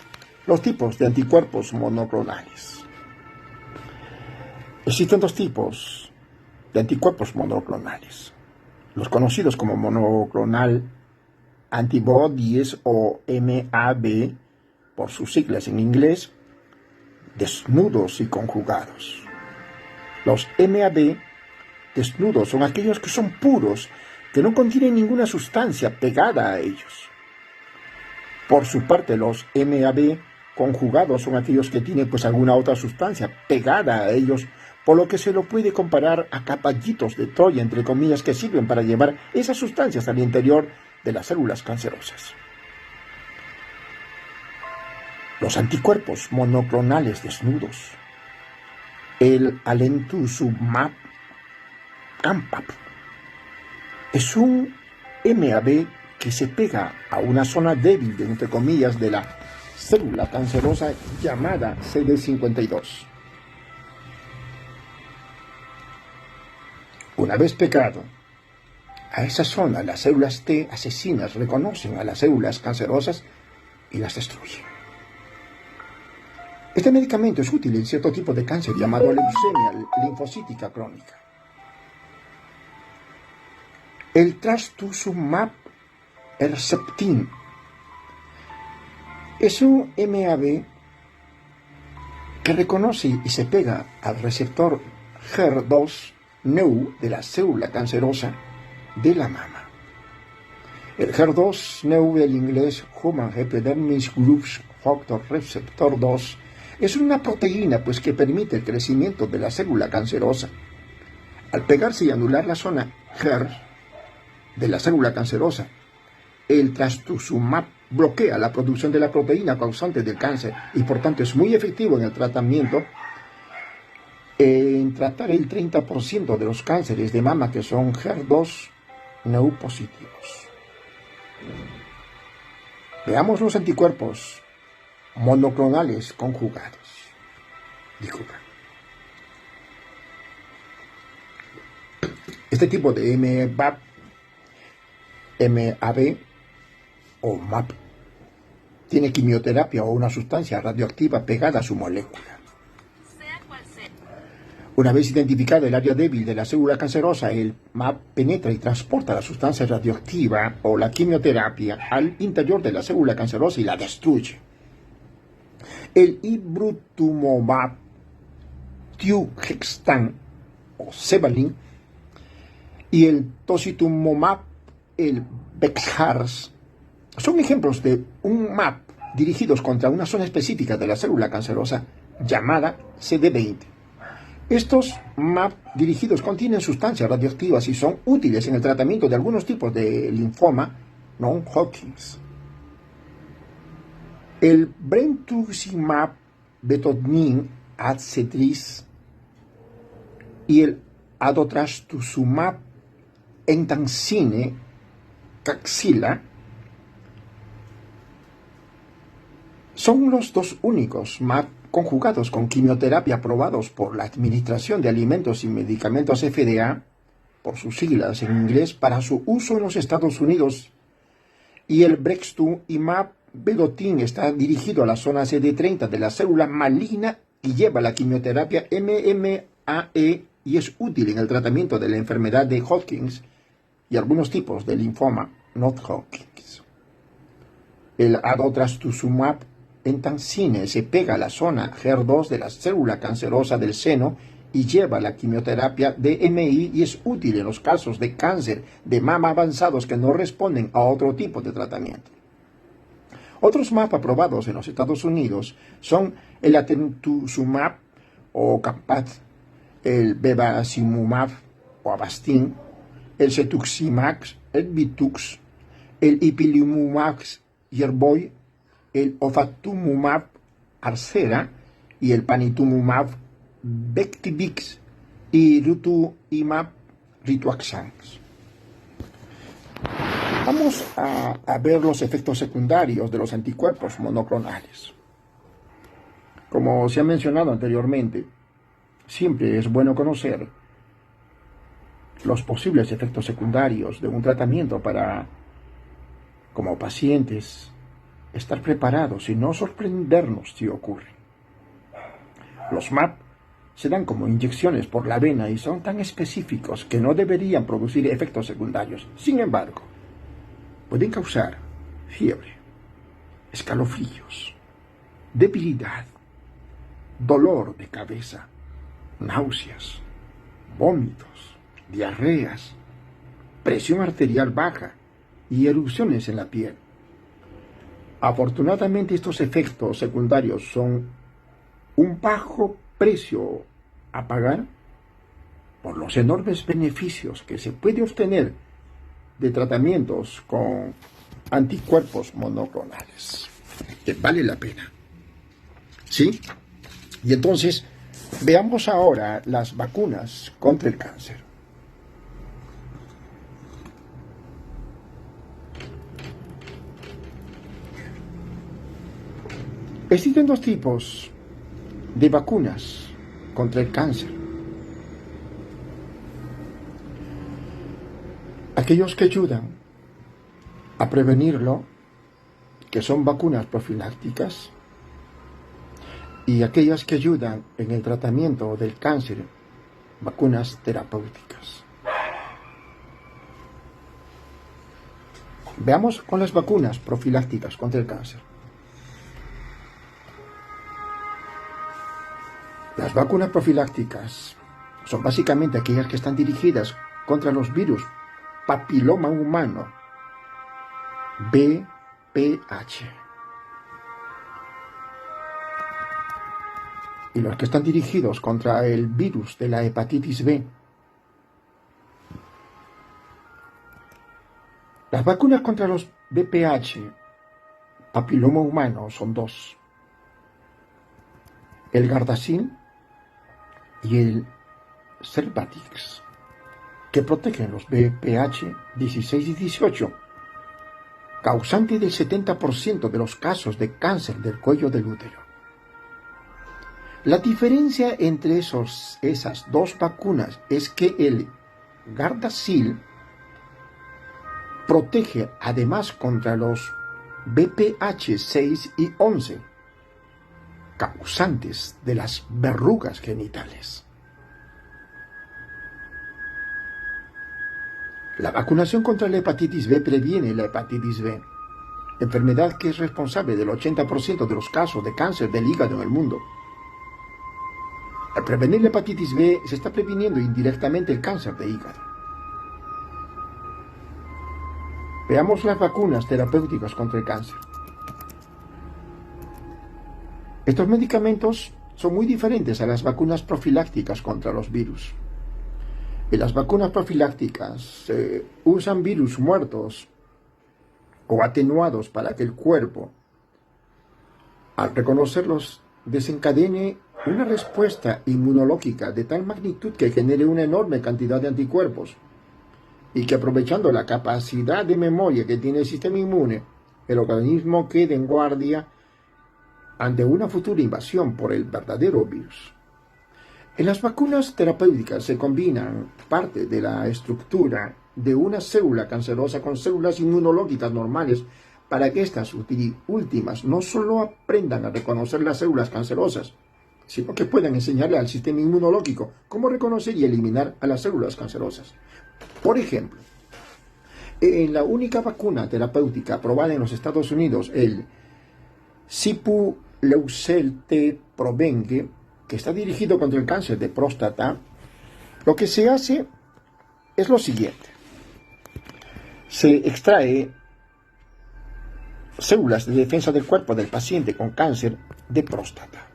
los tipos de anticuerpos monoclonales. Existen dos tipos de anticuerpos monoclonales, los conocidos como monoclonal antibodies o MAB, por sus siglas en inglés, desnudos y conjugados. Los MAB desnudos son aquellos que son puros, que no contienen ninguna sustancia pegada a ellos. Por su parte, los MAB conjugados son aquellos que tienen pues alguna otra sustancia pegada a ellos, por lo que se lo puede comparar a caballitos de Troya, entre comillas, que sirven para llevar esas sustancias al interior de las células cancerosas. Los anticuerpos monoclonales desnudos. El alemtuzumab Campap es un MAB que se pega a una zona débil, entre comillas, de la célula cancerosa llamada CD52. Una vez pegado a esa zona, las células T asesinas reconocen a las células cancerosas y las destruyen. Este medicamento es útil en cierto tipo de cáncer llamado leucemia linfocítica crónica. El trastuzumab Herceptin es un MAB que reconoce y se pega al receptor HER2-Neu de la célula cancerosa de la mama. El HER2-Neu del inglés Human Epidermis Growth Factor Receptor 2 es una proteína pues que permite el crecimiento de la célula cancerosa. Al pegarse y anular la zona HER de la célula cancerosa, el trastuzumab bloquea la producción de la proteína causante del cáncer y por tanto es muy efectivo en el tratamiento, en tratar el 30% de los cánceres de mama que son HER2-Neu positivos. Veamos los anticuerpos monoclonales conjugados. Disculpa. Este tipo de MAB o MAP tiene quimioterapia o una sustancia radioactiva pegada a su molécula. Una vez identificado el área débil de la célula cancerosa, el MAP penetra y transporta la sustancia radioactiva o la quimioterapia al interior de la célula cancerosa y la destruye. El ibrutumumab, tiuhextan o Zevalin y el tositumumab, el Bexhars, son ejemplos de un MAP dirigidos contra una zona específica de la célula cancerosa llamada CD20. Estos MAP dirigidos contienen sustancias radioactivas y son útiles en el tratamiento de algunos tipos de linfoma non-Hodgkin. El brentuximab vedotin AC3 y el adotrastuzumab entancine caxila son los dos únicos MAP conjugados con quimioterapia aprobados por la Administración de Alimentos y Medicamentos FDA, por sus siglas en inglés, para su uso en los Estados Unidos, y el Brexutimab vedotin está dirigido a la zona CD30 de la célula maligna y lleva la quimioterapia MMAE y es útil en el tratamiento de la enfermedad de Hodgkin y algunos tipos de linfoma non-Hodgkin. El adotrastuzumab entancine se pega a la zona HER2 de la célula cancerosa del seno y lleva la quimioterapia DMI y es útil en los casos de cáncer de mama avanzados que no responden a otro tipo de tratamiento. Otros MAP aprobados en los Estados Unidos son el atezolizumab o Capat, el bevacizumab o Avastin, el cetuximab, el Vitux, el ipilimumab Yervoy, el ofatumumab Arcera y el panitumumab Vectibix y rituximab Rituxan. Vamos a ver los efectos secundarios de los anticuerpos monoclonales. Como se ha mencionado anteriormente, siempre es bueno conocer los posibles efectos secundarios de un tratamiento para, como pacientes, estar preparados y no sorprendernos si ocurre. Los MAP se dan como inyecciones por la vena y son tan específicos que no deberían producir efectos secundarios. Sin embargo, pueden causar fiebre, escalofríos, debilidad, dolor de cabeza, náuseas, vómitos, diarreas, presión arterial baja y erupciones en la piel. Afortunadamente, estos efectos secundarios son un bajo precio a pagar por los enormes beneficios que se puede obtener de tratamientos con anticuerpos monoclonales, que vale la pena. ¿Sí? Y entonces, veamos ahora las vacunas contra el cáncer. Existen dos tipos de vacunas contra el cáncer. Aquellos que ayudan a prevenirlo, que son vacunas profilácticas, y aquellas que ayudan en el tratamiento del cáncer, vacunas terapéuticas. Veamos con las vacunas profilácticas contra el cáncer. Las vacunas profilácticas son básicamente aquellas que están dirigidas contra los virus papiloma humano, VPH, y los que están dirigidos contra el virus de la hepatitis B. Las vacunas contra los VPH, papiloma humano, son dos: el Gardasil y el Cervarix, que protegen los VPH 16 y 18, causante del 70% de los casos de cáncer del cuello del útero. La diferencia entre esas dos vacunas es que el Gardasil protege además contra los VPH 6 y 11, causantes de las verrugas genitales. La vacunación contra la hepatitis B previene la hepatitis B, enfermedad que es responsable del 80% de los casos de cáncer del hígado en el mundo. Al prevenir la hepatitis B se está previniendo indirectamente el cáncer de hígado. Veamos las vacunas terapéuticas contra el cáncer. Estos medicamentos son muy diferentes a las vacunas profilácticas contra los virus. En las vacunas profilácticas se usan virus muertos o atenuados para que el cuerpo, al reconocerlos, desencadene una respuesta inmunológica de tal magnitud que genere una enorme cantidad de anticuerpos y que, aprovechando la capacidad de memoria que tiene el sistema inmune, el organismo quede en guardia ante una futura invasión por el verdadero virus. En las vacunas terapéuticas se combinan parte de la estructura de una célula cancerosa con células inmunológicas normales para que estas últimas no solo aprendan a reconocer las células cancerosas, sino que puedan enseñarle al sistema inmunológico cómo reconocer y eliminar a las células cancerosas. Por ejemplo, en la única vacuna terapéutica aprobada en los Estados Unidos, el Sipuleucel-T-Provenge, que está dirigido contra el cáncer de próstata, lo que se hace es lo siguiente. Se extrae células de defensa del cuerpo del paciente con cáncer de próstata.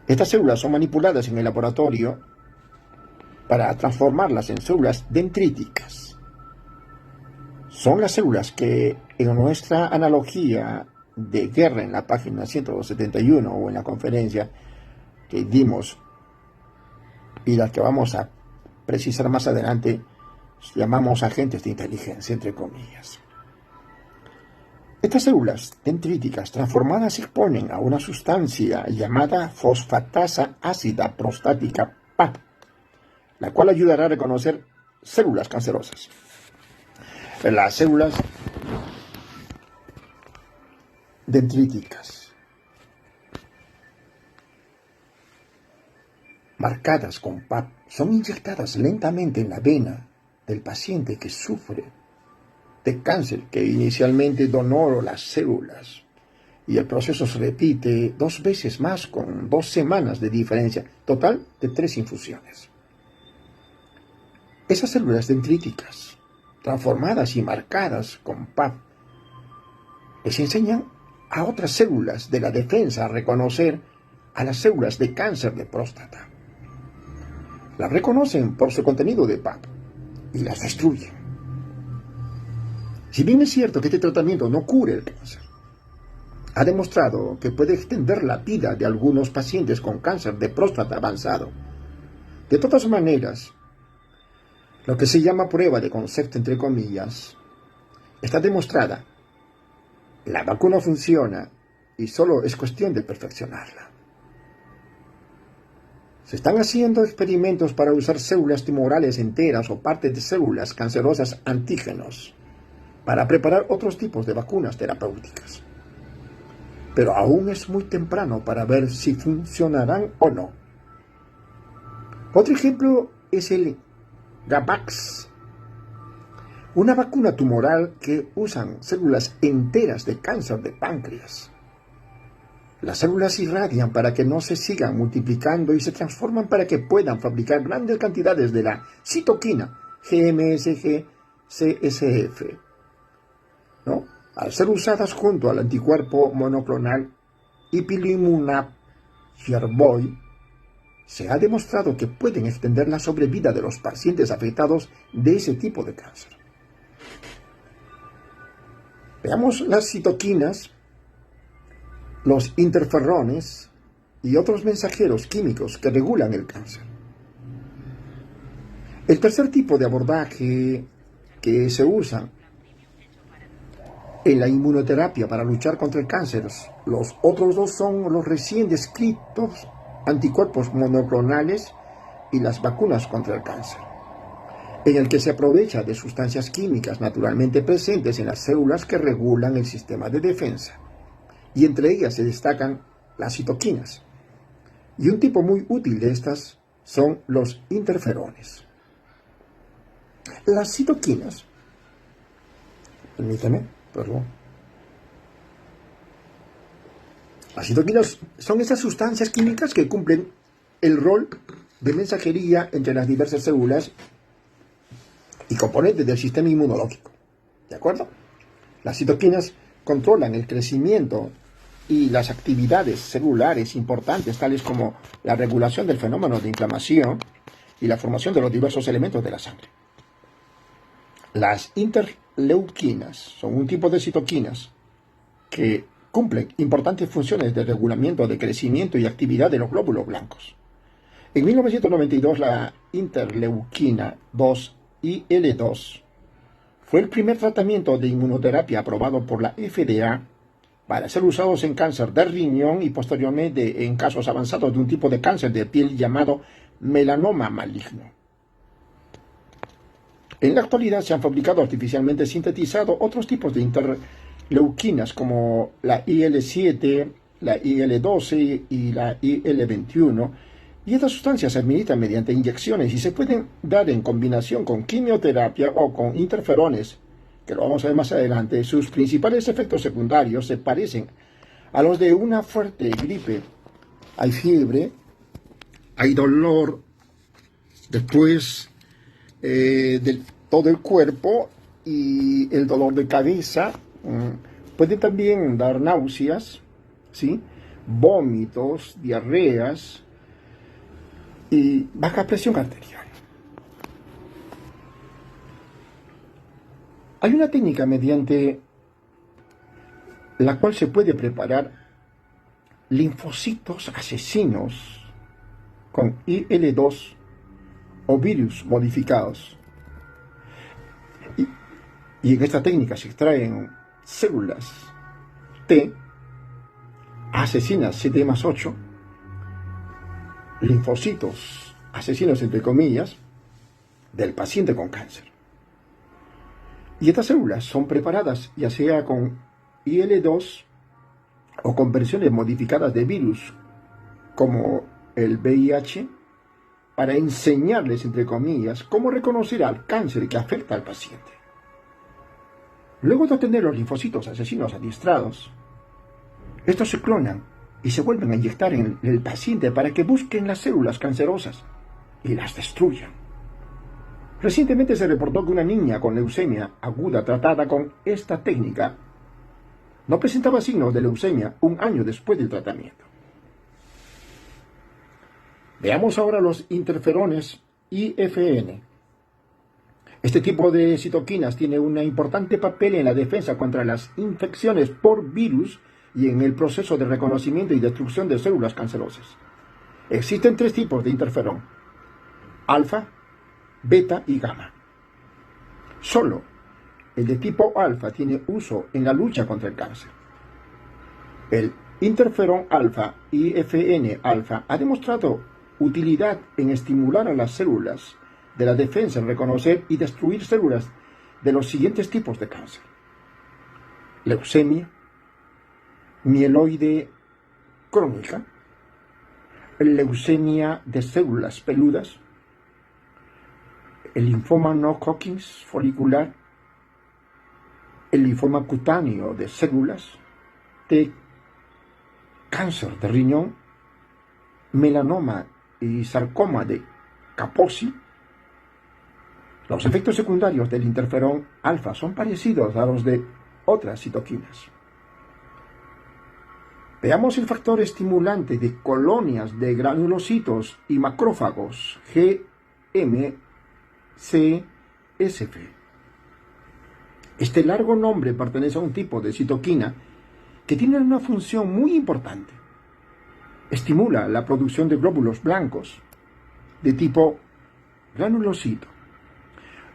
Estas células son manipuladas en el laboratorio para transformarlas en células dendríticas. Son las células que en nuestra analogía de guerra en la página 171 o en la conferencia que dimos y las que vamos a precisar más adelante, llamamos agentes de inteligencia, entre comillas. Estas células dendríticas transformadas se exponen a una sustancia llamada fosfatasa ácida prostática PAP, la cual ayudará a reconocer células cancerosas. Las células dendríticas marcadas con PAP son inyectadas lentamente en la vena del paciente que sufre de cáncer, que inicialmente donó las células, y el proceso se repite 2 veces más con 2 semanas de diferencia, total de 3 infusiones. Esas células dendríticas, transformadas y marcadas con PAP, les enseñan a otras células de la defensa a reconocer a las células de cáncer de próstata. Las reconocen por su contenido de PAP y las destruyen. Si bien es cierto que este tratamiento no cura el cáncer, ha demostrado que puede extender la vida de algunos pacientes con cáncer de próstata avanzado. De todas maneras, lo que se llama prueba de concepto, entre comillas, está demostrada. La vacuna funciona y solo es cuestión de perfeccionarla. Se están haciendo experimentos para usar células tumorales enteras o partes de células cancerosas antígenos para preparar otros tipos de vacunas terapéuticas. Pero aún es muy temprano para ver si funcionarán o no. Otro ejemplo es el Gavax, una vacuna tumoral que usan células enteras de cáncer de páncreas. Las células irradian para que no se sigan multiplicando y se transforman para que puedan fabricar grandes cantidades de la citoquina GMSG-CSF, ¿no? Al ser usadas junto al anticuerpo monoclonal Ipilimumab Yervoy, se ha demostrado que pueden extender la sobrevida de los pacientes afectados de ese tipo de cáncer. Veamos las citoquinas, los interferones y otros mensajeros químicos que regulan el cáncer. El tercer tipo de abordaje que se usa en la inmunoterapia para luchar contra el cáncer, los otros 2 son los recién descritos anticuerpos monoclonales y las vacunas contra el cáncer, en el que se aprovecha de sustancias químicas naturalmente presentes en las células que regulan el sistema de defensa, y entre ellas se destacan las citoquinas. Y un tipo muy útil de estas son los interferones. Las citoquinas, perdón. Las citoquinas son esas sustancias químicas que cumplen el rol de mensajería entre las diversas células y componentes del sistema inmunológico. ¿De acuerdo? Las citoquinas controlan el crecimiento y las actividades celulares importantes, tales como la regulación del fenómeno de inflamación y la formación de los diversos elementos de la sangre. Las interleuquinas son un tipo de citoquinas que cumplen importantes funciones de regulamiento de crecimiento y actividad de los glóbulos blancos. En 1992, la interleuquina 2 IL-2 fue el primer tratamiento de inmunoterapia aprobado por la FDA para ser usados en cáncer de riñón y posteriormente en casos avanzados de un tipo de cáncer de piel llamado melanoma maligno. En la actualidad se han fabricado artificialmente sintetizado otros tipos de interleuquinas como la IL-7, la IL-12 y la IL-21, y estas sustancias se administran mediante inyecciones y se pueden dar en combinación con quimioterapia o con interferones, que lo vamos a ver más adelante. Sus principales efectos secundarios se parecen a los de una fuerte gripe. Hay fiebre, hay dolor, después de todo el cuerpo y el dolor de cabeza. Puede también dar náuseas, ¿sí? Vómitos, diarreas y baja presión arterial. Hay una técnica mediante la cual se puede preparar linfocitos asesinos con IL-2 o virus modificados. Y en esta técnica se extraen células T asesinas 7+8, linfocitos asesinos entre comillas, del paciente con cáncer. Y estas células son preparadas ya sea con IL-2 o con versiones modificadas de virus como el VIH para enseñarles, entre comillas, cómo reconocer al cáncer que afecta al paciente. Luego de obtener los linfocitos asesinos adiestrados, estos se clonan y se vuelven a inyectar en el paciente para que busquen las células cancerosas y las destruyan. Recientemente se reportó que una niña con leucemia aguda tratada con esta técnica no presentaba signos de leucemia un año después del tratamiento. Veamos ahora los interferones IFN. Este tipo de citoquinas tiene un importante papel en la defensa contra las infecciones por virus y en el proceso de reconocimiento y destrucción de células cancerosas. Existen 3 tipos de interferón: alfa, beta y gamma. Solo el de tipo alfa tiene uso en la lucha contra el cáncer. El interferón alfa, IFN alfa, ha demostrado utilidad en estimular a las células de la defensa en reconocer y destruir células de los siguientes tipos de cáncer: leucemia, mieloide crónica, leucemia de células peludas, el linfoma no Hodgkin folicular, el linfoma cutáneo de células, de cáncer de riñón, melanoma y sarcoma de Kaposi. Los efectos secundarios del interferón alfa son parecidos a los de otras citoquinas. Veamos el factor estimulante de colonias de granulocitos y macrófagos GM-CSF. Este largo nombre pertenece a un tipo de citoquina que tiene una función muy importante. Estimula la producción de glóbulos blancos de tipo granulocito.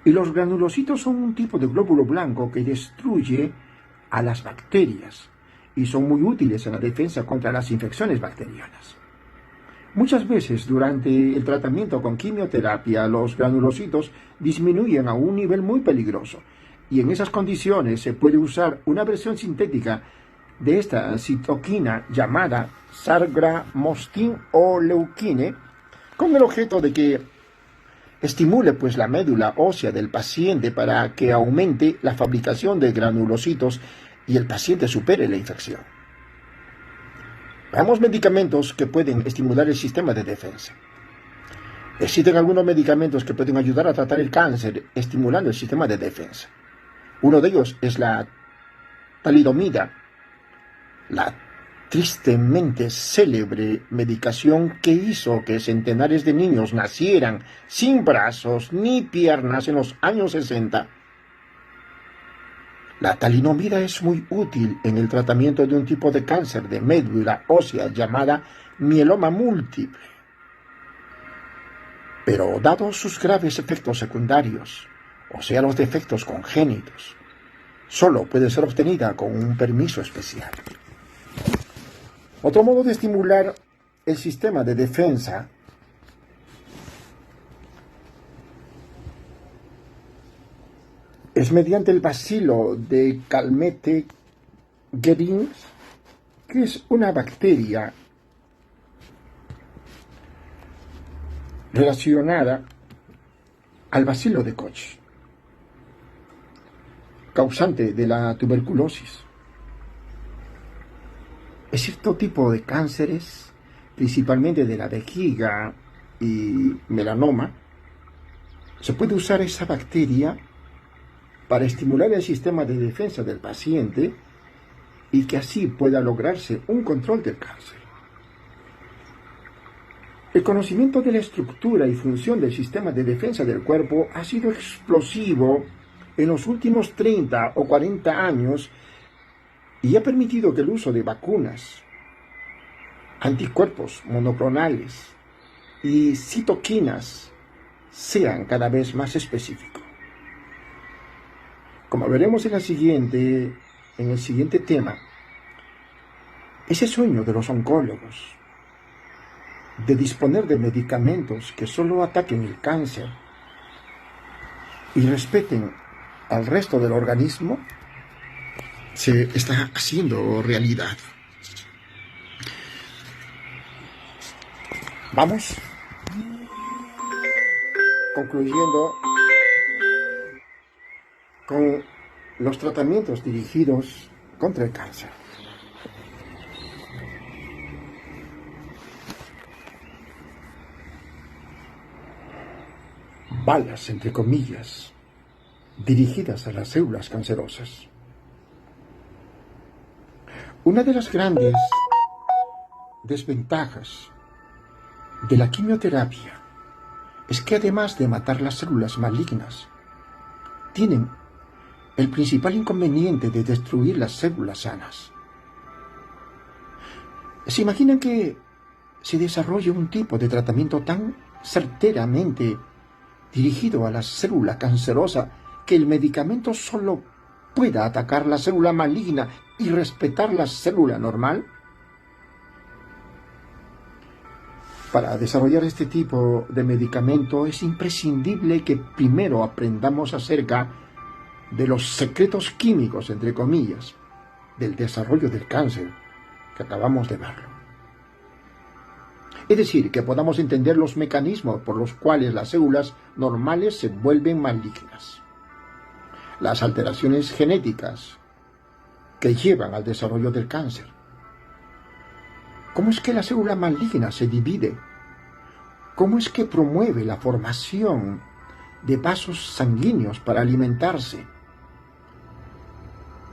Y los granulocitos son un tipo de glóbulo blanco que destruye a las bacterias y son muy útiles en la defensa contra las infecciones bacterianas. Muchas veces durante el tratamiento con quimioterapia los granulocitos disminuyen a un nivel muy peligroso y en esas condiciones se puede usar una versión sintética de esta citoquina llamada sargramostin o leuquine con el objeto de que estimule la médula ósea del paciente para que aumente la fabricación de granulocitos y el paciente supere la infección. Veamos medicamentos que pueden estimular el sistema de defensa. Existen algunos medicamentos que pueden ayudar a tratar el cáncer estimulando el sistema de defensa. Uno de ellos es la talidomida, la tristemente célebre medicación que hizo que centenares de niños nacieran sin brazos ni piernas en los años 60. La talidomida es muy útil en el tratamiento de un tipo de cáncer de médula ósea llamada mieloma múltiple. Pero dados sus graves efectos secundarios, o sea los defectos congénitos, solo puede ser obtenida con un permiso especial. Otro modo de estimular el sistema de defensa es mediante el bacilo de Calmette-Guerin, que es una bacteria relacionada al bacilo de Koch, causante de la tuberculosis. Es cierto tipo de cánceres, principalmente de la vejiga y melanoma, se puede usar esa bacteria para estimular el sistema de defensa del paciente y que así pueda lograrse un control del cáncer. El conocimiento de la estructura y función del sistema de defensa del cuerpo ha sido explosivo en los últimos 30 o 40 años y ha permitido que el uso de vacunas, anticuerpos monoclonales y citoquinas sean cada vez más específicos. Como veremos en el siguiente tema, ese sueño de los oncólogos de disponer de medicamentos que solo ataquen el cáncer y respeten al resto del organismo se está haciendo realidad. Vamos concluyendo con los tratamientos dirigidos contra el cáncer. Balas, entre comillas, dirigidas a las células cancerosas. Una de las grandes desventajas de la quimioterapia es que además de matar las células malignas, tienen el principal inconveniente de destruir las células sanas. ¿Se imaginan que se desarrolle un tipo de tratamiento tan certeramente dirigido a la célula cancerosa que el medicamento solo pueda atacar la célula maligna y respetar la célula normal? Para desarrollar este tipo de medicamento es imprescindible que primero aprendamos acerca de los secretos químicos, entre comillas, del desarrollo del cáncer, que acabamos de verlo. Es decir, que podamos entender los mecanismos por los cuales las células normales se vuelven malignas, las alteraciones genéticas que llevan al desarrollo del cáncer. ¿Cómo es que la célula maligna se divide? ¿Cómo es que promueve la formación de vasos sanguíneos para alimentarse?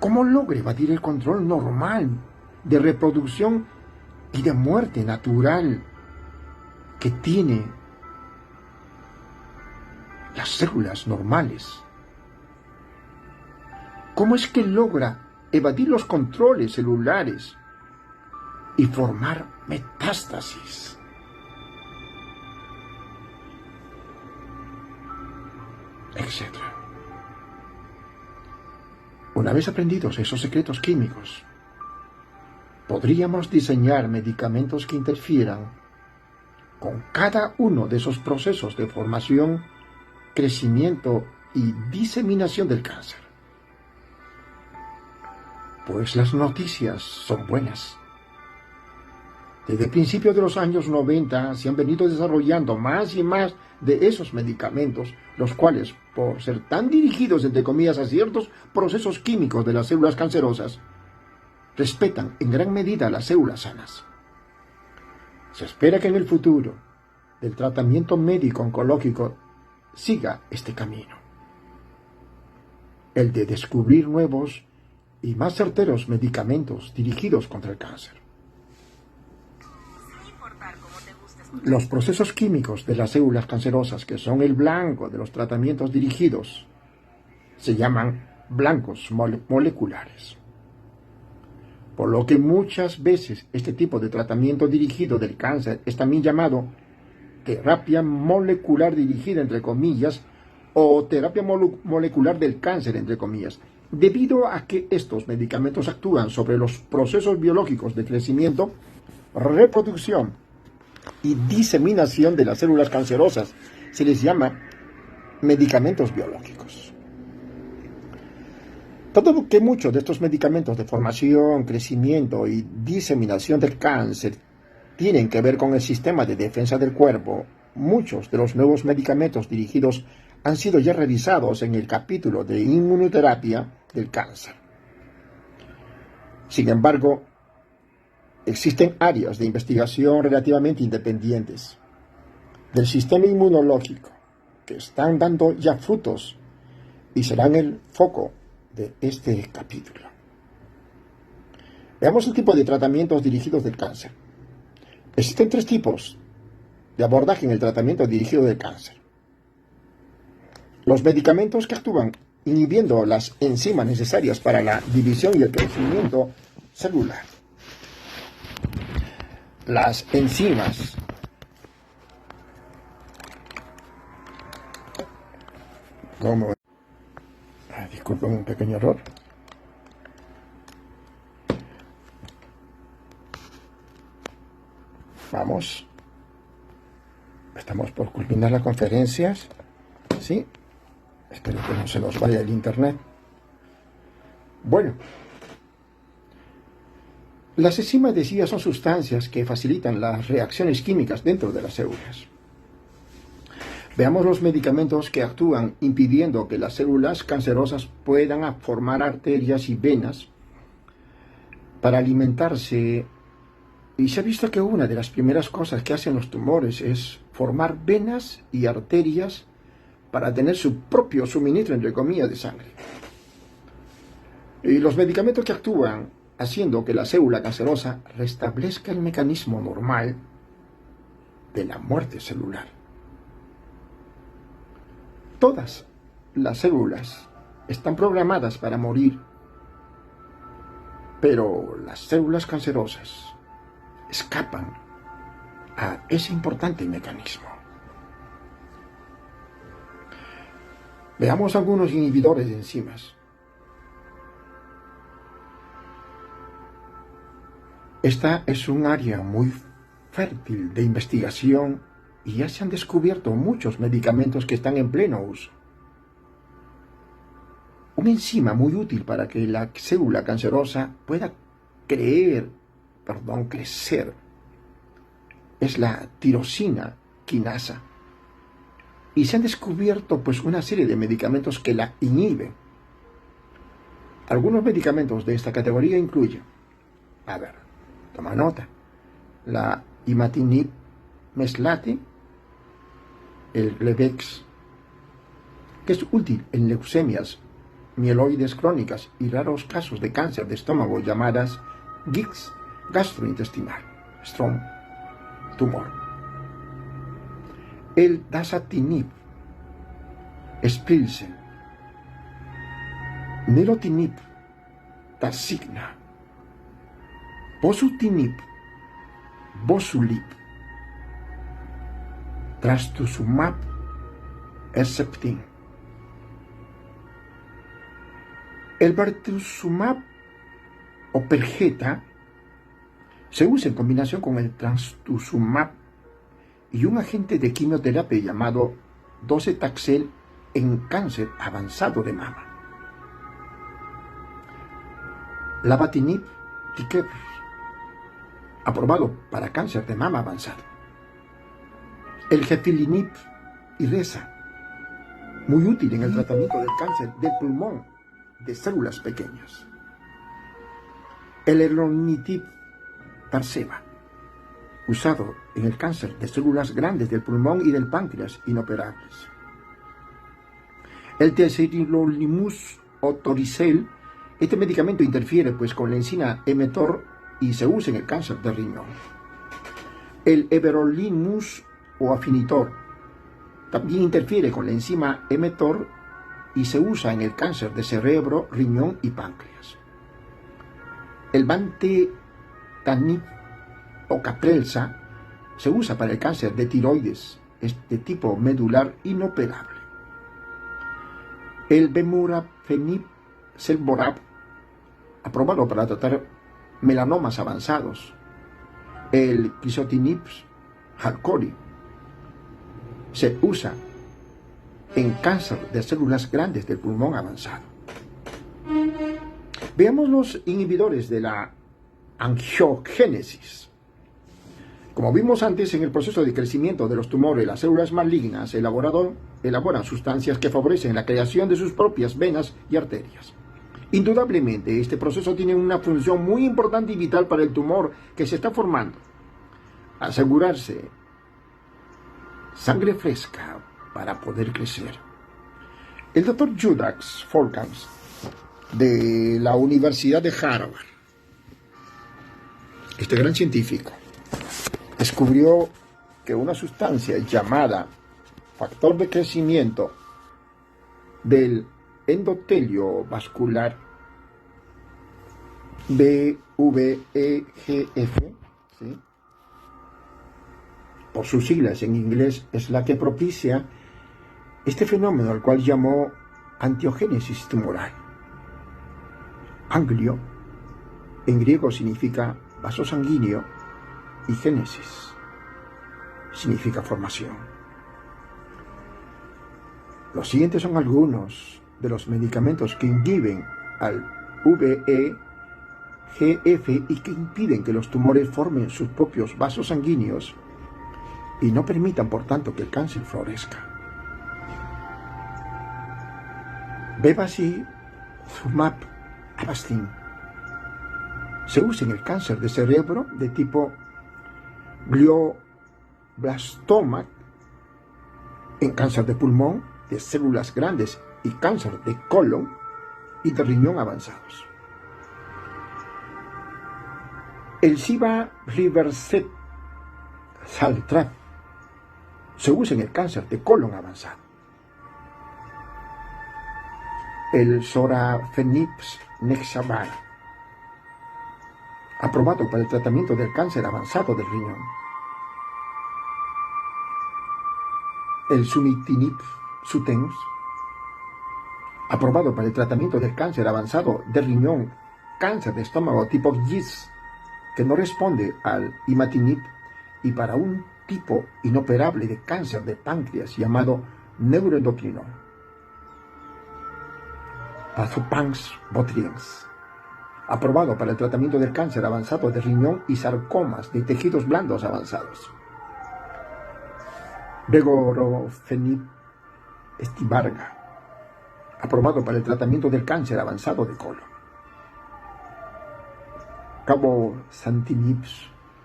¿Cómo logra evadir el control normal de reproducción y de muerte natural que tiene las células normales? ¿Cómo es que logra evadir los controles celulares y formar metástasis? Etcétera. Una vez aprendidos esos secretos químicos, podríamos diseñar medicamentos que interfieran con cada uno de esos procesos de formación, crecimiento y diseminación del cáncer. Pues las noticias son buenas. Desde el principio de los años 90 se han venido desarrollando más y más de esos medicamentos, los cuales, por ser tan dirigidos, entre comillas, a ciertos procesos químicos de las células cancerosas, respetan en gran medida a las células sanas. Se espera que en el futuro el tratamiento médico oncológico siga este camino, el de descubrir nuevos y más certeros medicamentos dirigidos contra el cáncer. Los procesos químicos de las células cancerosas, que son el blanco de los tratamientos dirigidos, se llaman blancos moleculares. Por lo que muchas veces este tipo de tratamiento dirigido del cáncer es también llamado terapia molecular dirigida, entre comillas, o terapia molecular del cáncer, entre comillas. debido a que estos medicamentos actúan sobre los procesos biológicos de crecimiento, reproducción y diseminación de las células cancerosas. Se les llama medicamentos biológicos. Dado que muchos de estos medicamentos de formación, crecimiento y diseminación del cáncer tienen que ver con el sistema de defensa del cuerpo, muchos de los nuevos medicamentos dirigidos han sido ya revisados en el capítulo de inmunoterapia del cáncer. Sin embargo, existen áreas de investigación relativamente independientes del sistema inmunológico que están dando ya frutos y serán el foco de este capítulo. Veamos el tipo de tratamientos dirigidos del cáncer. Existen 3 tipos de abordaje en el tratamiento dirigido del cáncer. Los medicamentos que actúan inhibiendo las enzimas necesarias para la división y el crecimiento celular. Las enzimas disculpen un pequeño error. Vamos. Estamos por culminar las conferencias. Sí. Espero que no se nos vaya el internet. Bueno. Las enzimas, decía, son sustancias que facilitan las reacciones químicas dentro de las células. Veamos los medicamentos que actúan impidiendo que las células cancerosas puedan formar arterias y venas para alimentarse. Y se ha visto que una de las primeras cosas que hacen los tumores es formar venas y arterias para tener su propio suministro, entre comillas, de sangre. Y los medicamentos que actúan haciendo que la célula cancerosa restablezca el mecanismo normal de la muerte celular. Todas las células están programadas para morir, pero las células cancerosas escapan a ese importante mecanismo. Veamos algunos inhibidores de enzimas. Esta es un área muy fértil de investigación y ya se han descubierto muchos medicamentos que están en pleno uso. Una enzima muy útil para que la célula cancerosa pueda crecer es la tirosina quinasa. Y se han descubierto una serie de medicamentos que la inhiben. Algunos medicamentos de esta categoría incluyen, toma nota, la imatinib meslate, el Glevex, que es útil en leucemias mieloides crónicas y raros casos de cáncer de estómago llamadas GIGS gastrointestinal, Strong tumor. El dasatinib, Sprilzen, nilotinib, Tasigna, bosutinib, Bosulip, trastuzumab, Herceptin. El bertuzumab o Perjeta se usa en combinación con el trastuzumab y un agente de quimioterapia llamado docetaxel en cáncer avanzado de mama. Lavatinib Tiquer, aprobado para cáncer de mama avanzado. El gefilinib Iresa, muy útil en el tratamiento del cáncer del pulmón de células pequeñas. El elronitinib Tarceva, usado en el cáncer de células grandes del pulmón y del páncreas inoperables. El tezirolimus o Toricel, este medicamento interfiere con la enzima mTOR y se usa en el cáncer de riñón. El everolimus o Afinitor también interfiere con la enzima mTOR y se usa en el cáncer de cerebro, riñón y páncreas. El bantetanib o Caprelsa se usa para el cáncer de tiroides, de tipo medular inoperable. El bemurafenib Selvorab, aprobado para tratar melanomas avanzados. El Crizotinib Harcouri se usa en cáncer de células grandes del pulmón avanzado. Veamos los inhibidores de la angiogénesis. Como vimos antes, en el proceso de crecimiento de los tumores, las células malignas elaboran sustancias que favorecen la creación de sus propias venas y arterias. Indudablemente, este proceso tiene una función muy importante y vital para el tumor que se está formando. Asegurarse sangre fresca para poder crecer. El doctor Judas Folkams, de la Universidad de Harvard, este gran científico, descubrió que una sustancia llamada factor de crecimiento del endotelio vascular, BVEGF, ¿sí?, por sus siglas en inglés, es la que propicia este fenómeno, al cual llamó angiogénesis tumoral. Anglio en griego significa vaso sanguíneo y génesis significa formación. Los siguientes son algunos de los medicamentos que inhiben al VEGF y que impiden que los tumores formen sus propios vasos sanguíneos y no permitan, por tanto, que el cáncer florezca. Bevacizumab Avastin se usa en el cáncer de cerebro de tipo glioblastoma, en cáncer de pulmón, de células grandes y cáncer de colon y de riñón avanzados. El Sivarivercept Saltrap se usa en el cáncer de colon avanzado. El Sorafenib Nexavar, aprobado para el tratamiento del cáncer avanzado del riñón. El Sunitinib Sutenus, aprobado para el tratamiento del cáncer avanzado de riñón, cáncer de estómago tipo GIST, que no responde al imatinib, y para un tipo inoperable de cáncer de páncreas llamado neuroendocrino. Pazopans Botriens, aprobado para el tratamiento del cáncer avanzado de riñón y sarcomas de tejidos blandos avanzados. Regorafenib Estibarga, aprobado para el tratamiento del cáncer avanzado de colon. Cabozantinib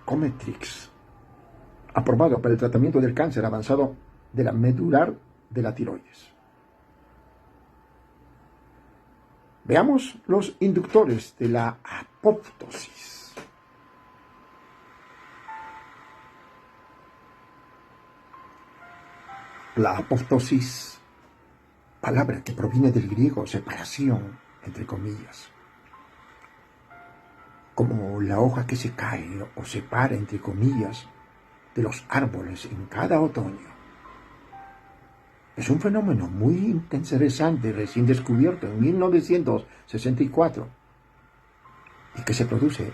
Cometrix, aprobado para el tratamiento del cáncer avanzado de la medular de la tiroides. Veamos los inductores de la apoptosis. La apoptosis, palabra que proviene del griego separación, entre comillas, como la hoja que se cae o separa, entre comillas, de los árboles en cada otoño. Es un fenómeno muy interesante, recién descubierto en 1964, y que se produce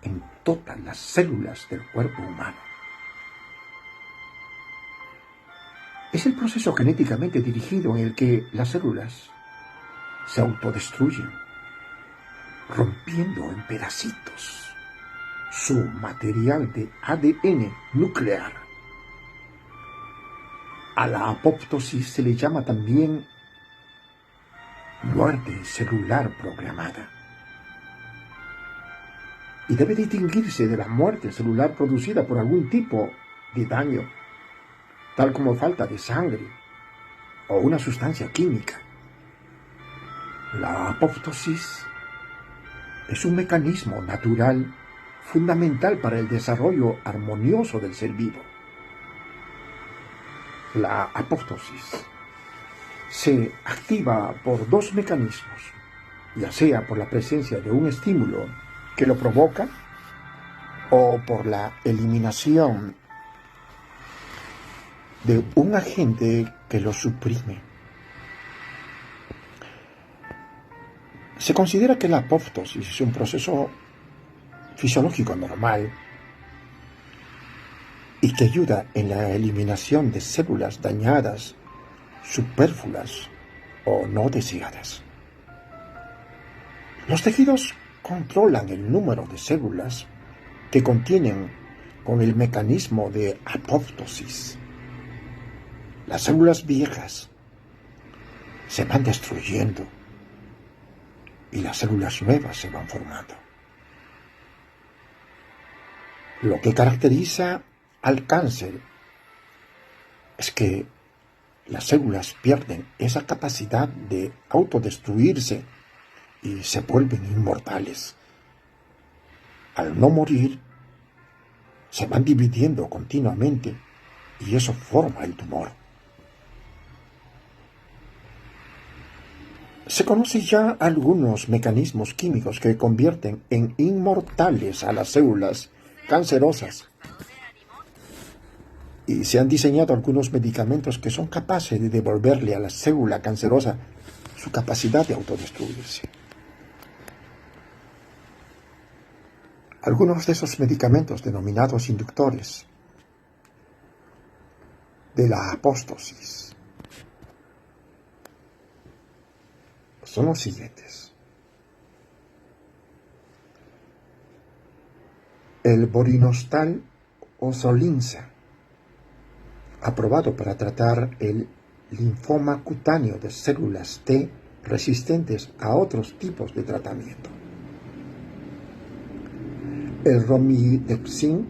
en todas las células del cuerpo humano. Es el proceso genéticamente dirigido en el que las células se autodestruyen, rompiendo en pedacitos su material de ADN nuclear. A la apoptosis se le llama también muerte celular programada, y debe distinguirse de la muerte celular producida por algún tipo de daño, tal como falta de sangre o una sustancia química. La apoptosis es un mecanismo natural fundamental para el desarrollo armonioso del ser vivo. La apoptosis se activa por dos mecanismos, ya sea por la presencia de un estímulo que lo provoca o por la eliminación de un agente que lo suprime. Se considera que la apoptosis es un proceso fisiológico normal y que ayuda en la eliminación de células dañadas, superfluas o no deseadas. Los tejidos controlan el número de células que contienen con el mecanismo de apoptosis. Las células viejas se van destruyendo y las células nuevas se van formando. Lo que caracteriza al cáncer es que las células pierden esa capacidad de autodestruirse y se vuelven inmortales. Al no morir, se van dividiendo continuamente y eso forma el tumor. Se conocen ya algunos mecanismos químicos que convierten en inmortales a las células cancerosas. Y se han diseñado algunos medicamentos que son capaces de devolverle a la célula cancerosa su capacidad de autodestruirse. Algunos de esos medicamentos denominados inductores de la apoptosis son los siguientes: el vorinostal o solinza, aprobado para tratar el linfoma cutáneo de células T resistentes a otros tipos de tratamiento. El romidepsin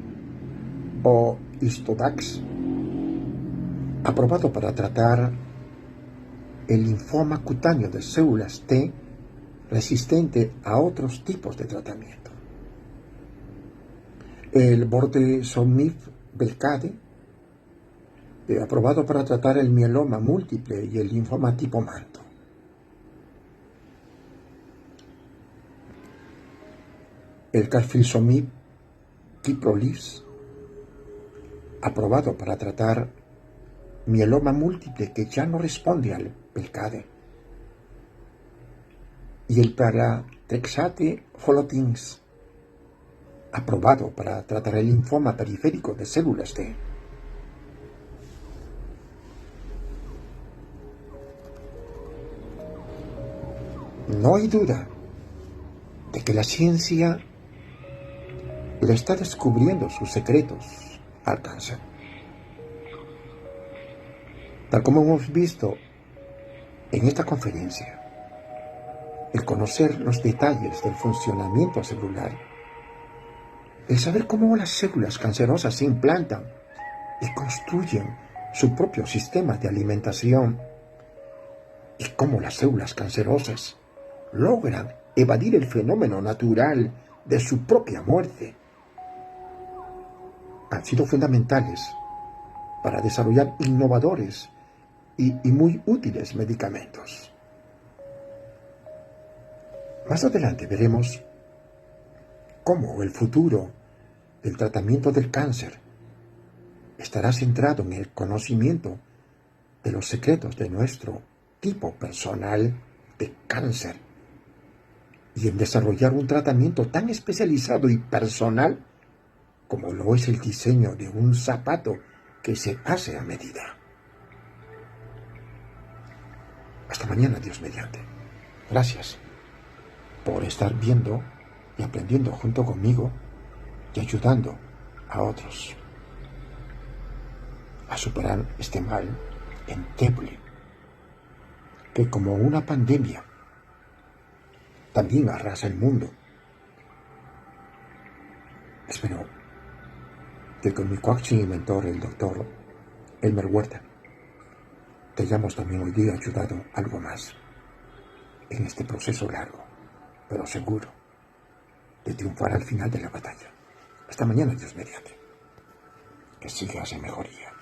o histodax, aprobado para tratar el linfoma cutáneo de células T resistente a otros tipos de tratamiento. El bortezomib Velcade, aprobado para tratar el mieloma múltiple y el linfoma tipo manto. El carfilzomib Kyprolis, aprobado para tratar mieloma múltiple que ya no responde al Velcade. Y el pralatrexate folotins, aprobado para tratar el linfoma periférico de células T. No hay duda de que la ciencia le está descubriendo sus secretos al cáncer. Tal como hemos visto en esta conferencia, el conocer los detalles del funcionamiento celular, el saber cómo las células cancerosas se implantan y construyen su propio sistema de alimentación y cómo las células cancerosas logran evadir el fenómeno natural de su propia muerte, han sido fundamentales para desarrollar innovadores y muy útiles medicamentos. Más adelante veremos cómo el futuro del tratamiento del cáncer estará centrado en el conocimiento de los secretos de nuestro tipo personal de cáncer y en desarrollar un tratamiento tan especializado y personal como lo es el diseño de un zapato que se hace a medida. Hasta mañana, Dios mediante. Gracias por estar viendo y aprendiendo junto conmigo y ayudando a otros a superar este mal endeble que, como una pandemia, también arrasa el mundo. Espero que con mi coaching y mentor, el doctor Elmer Huerta, te hayamos también hoy día ayudado algo más en este proceso largo, pero seguro, de triunfar al final de la batalla. Hasta mañana, Dios mediante. Que sigas en mejoría.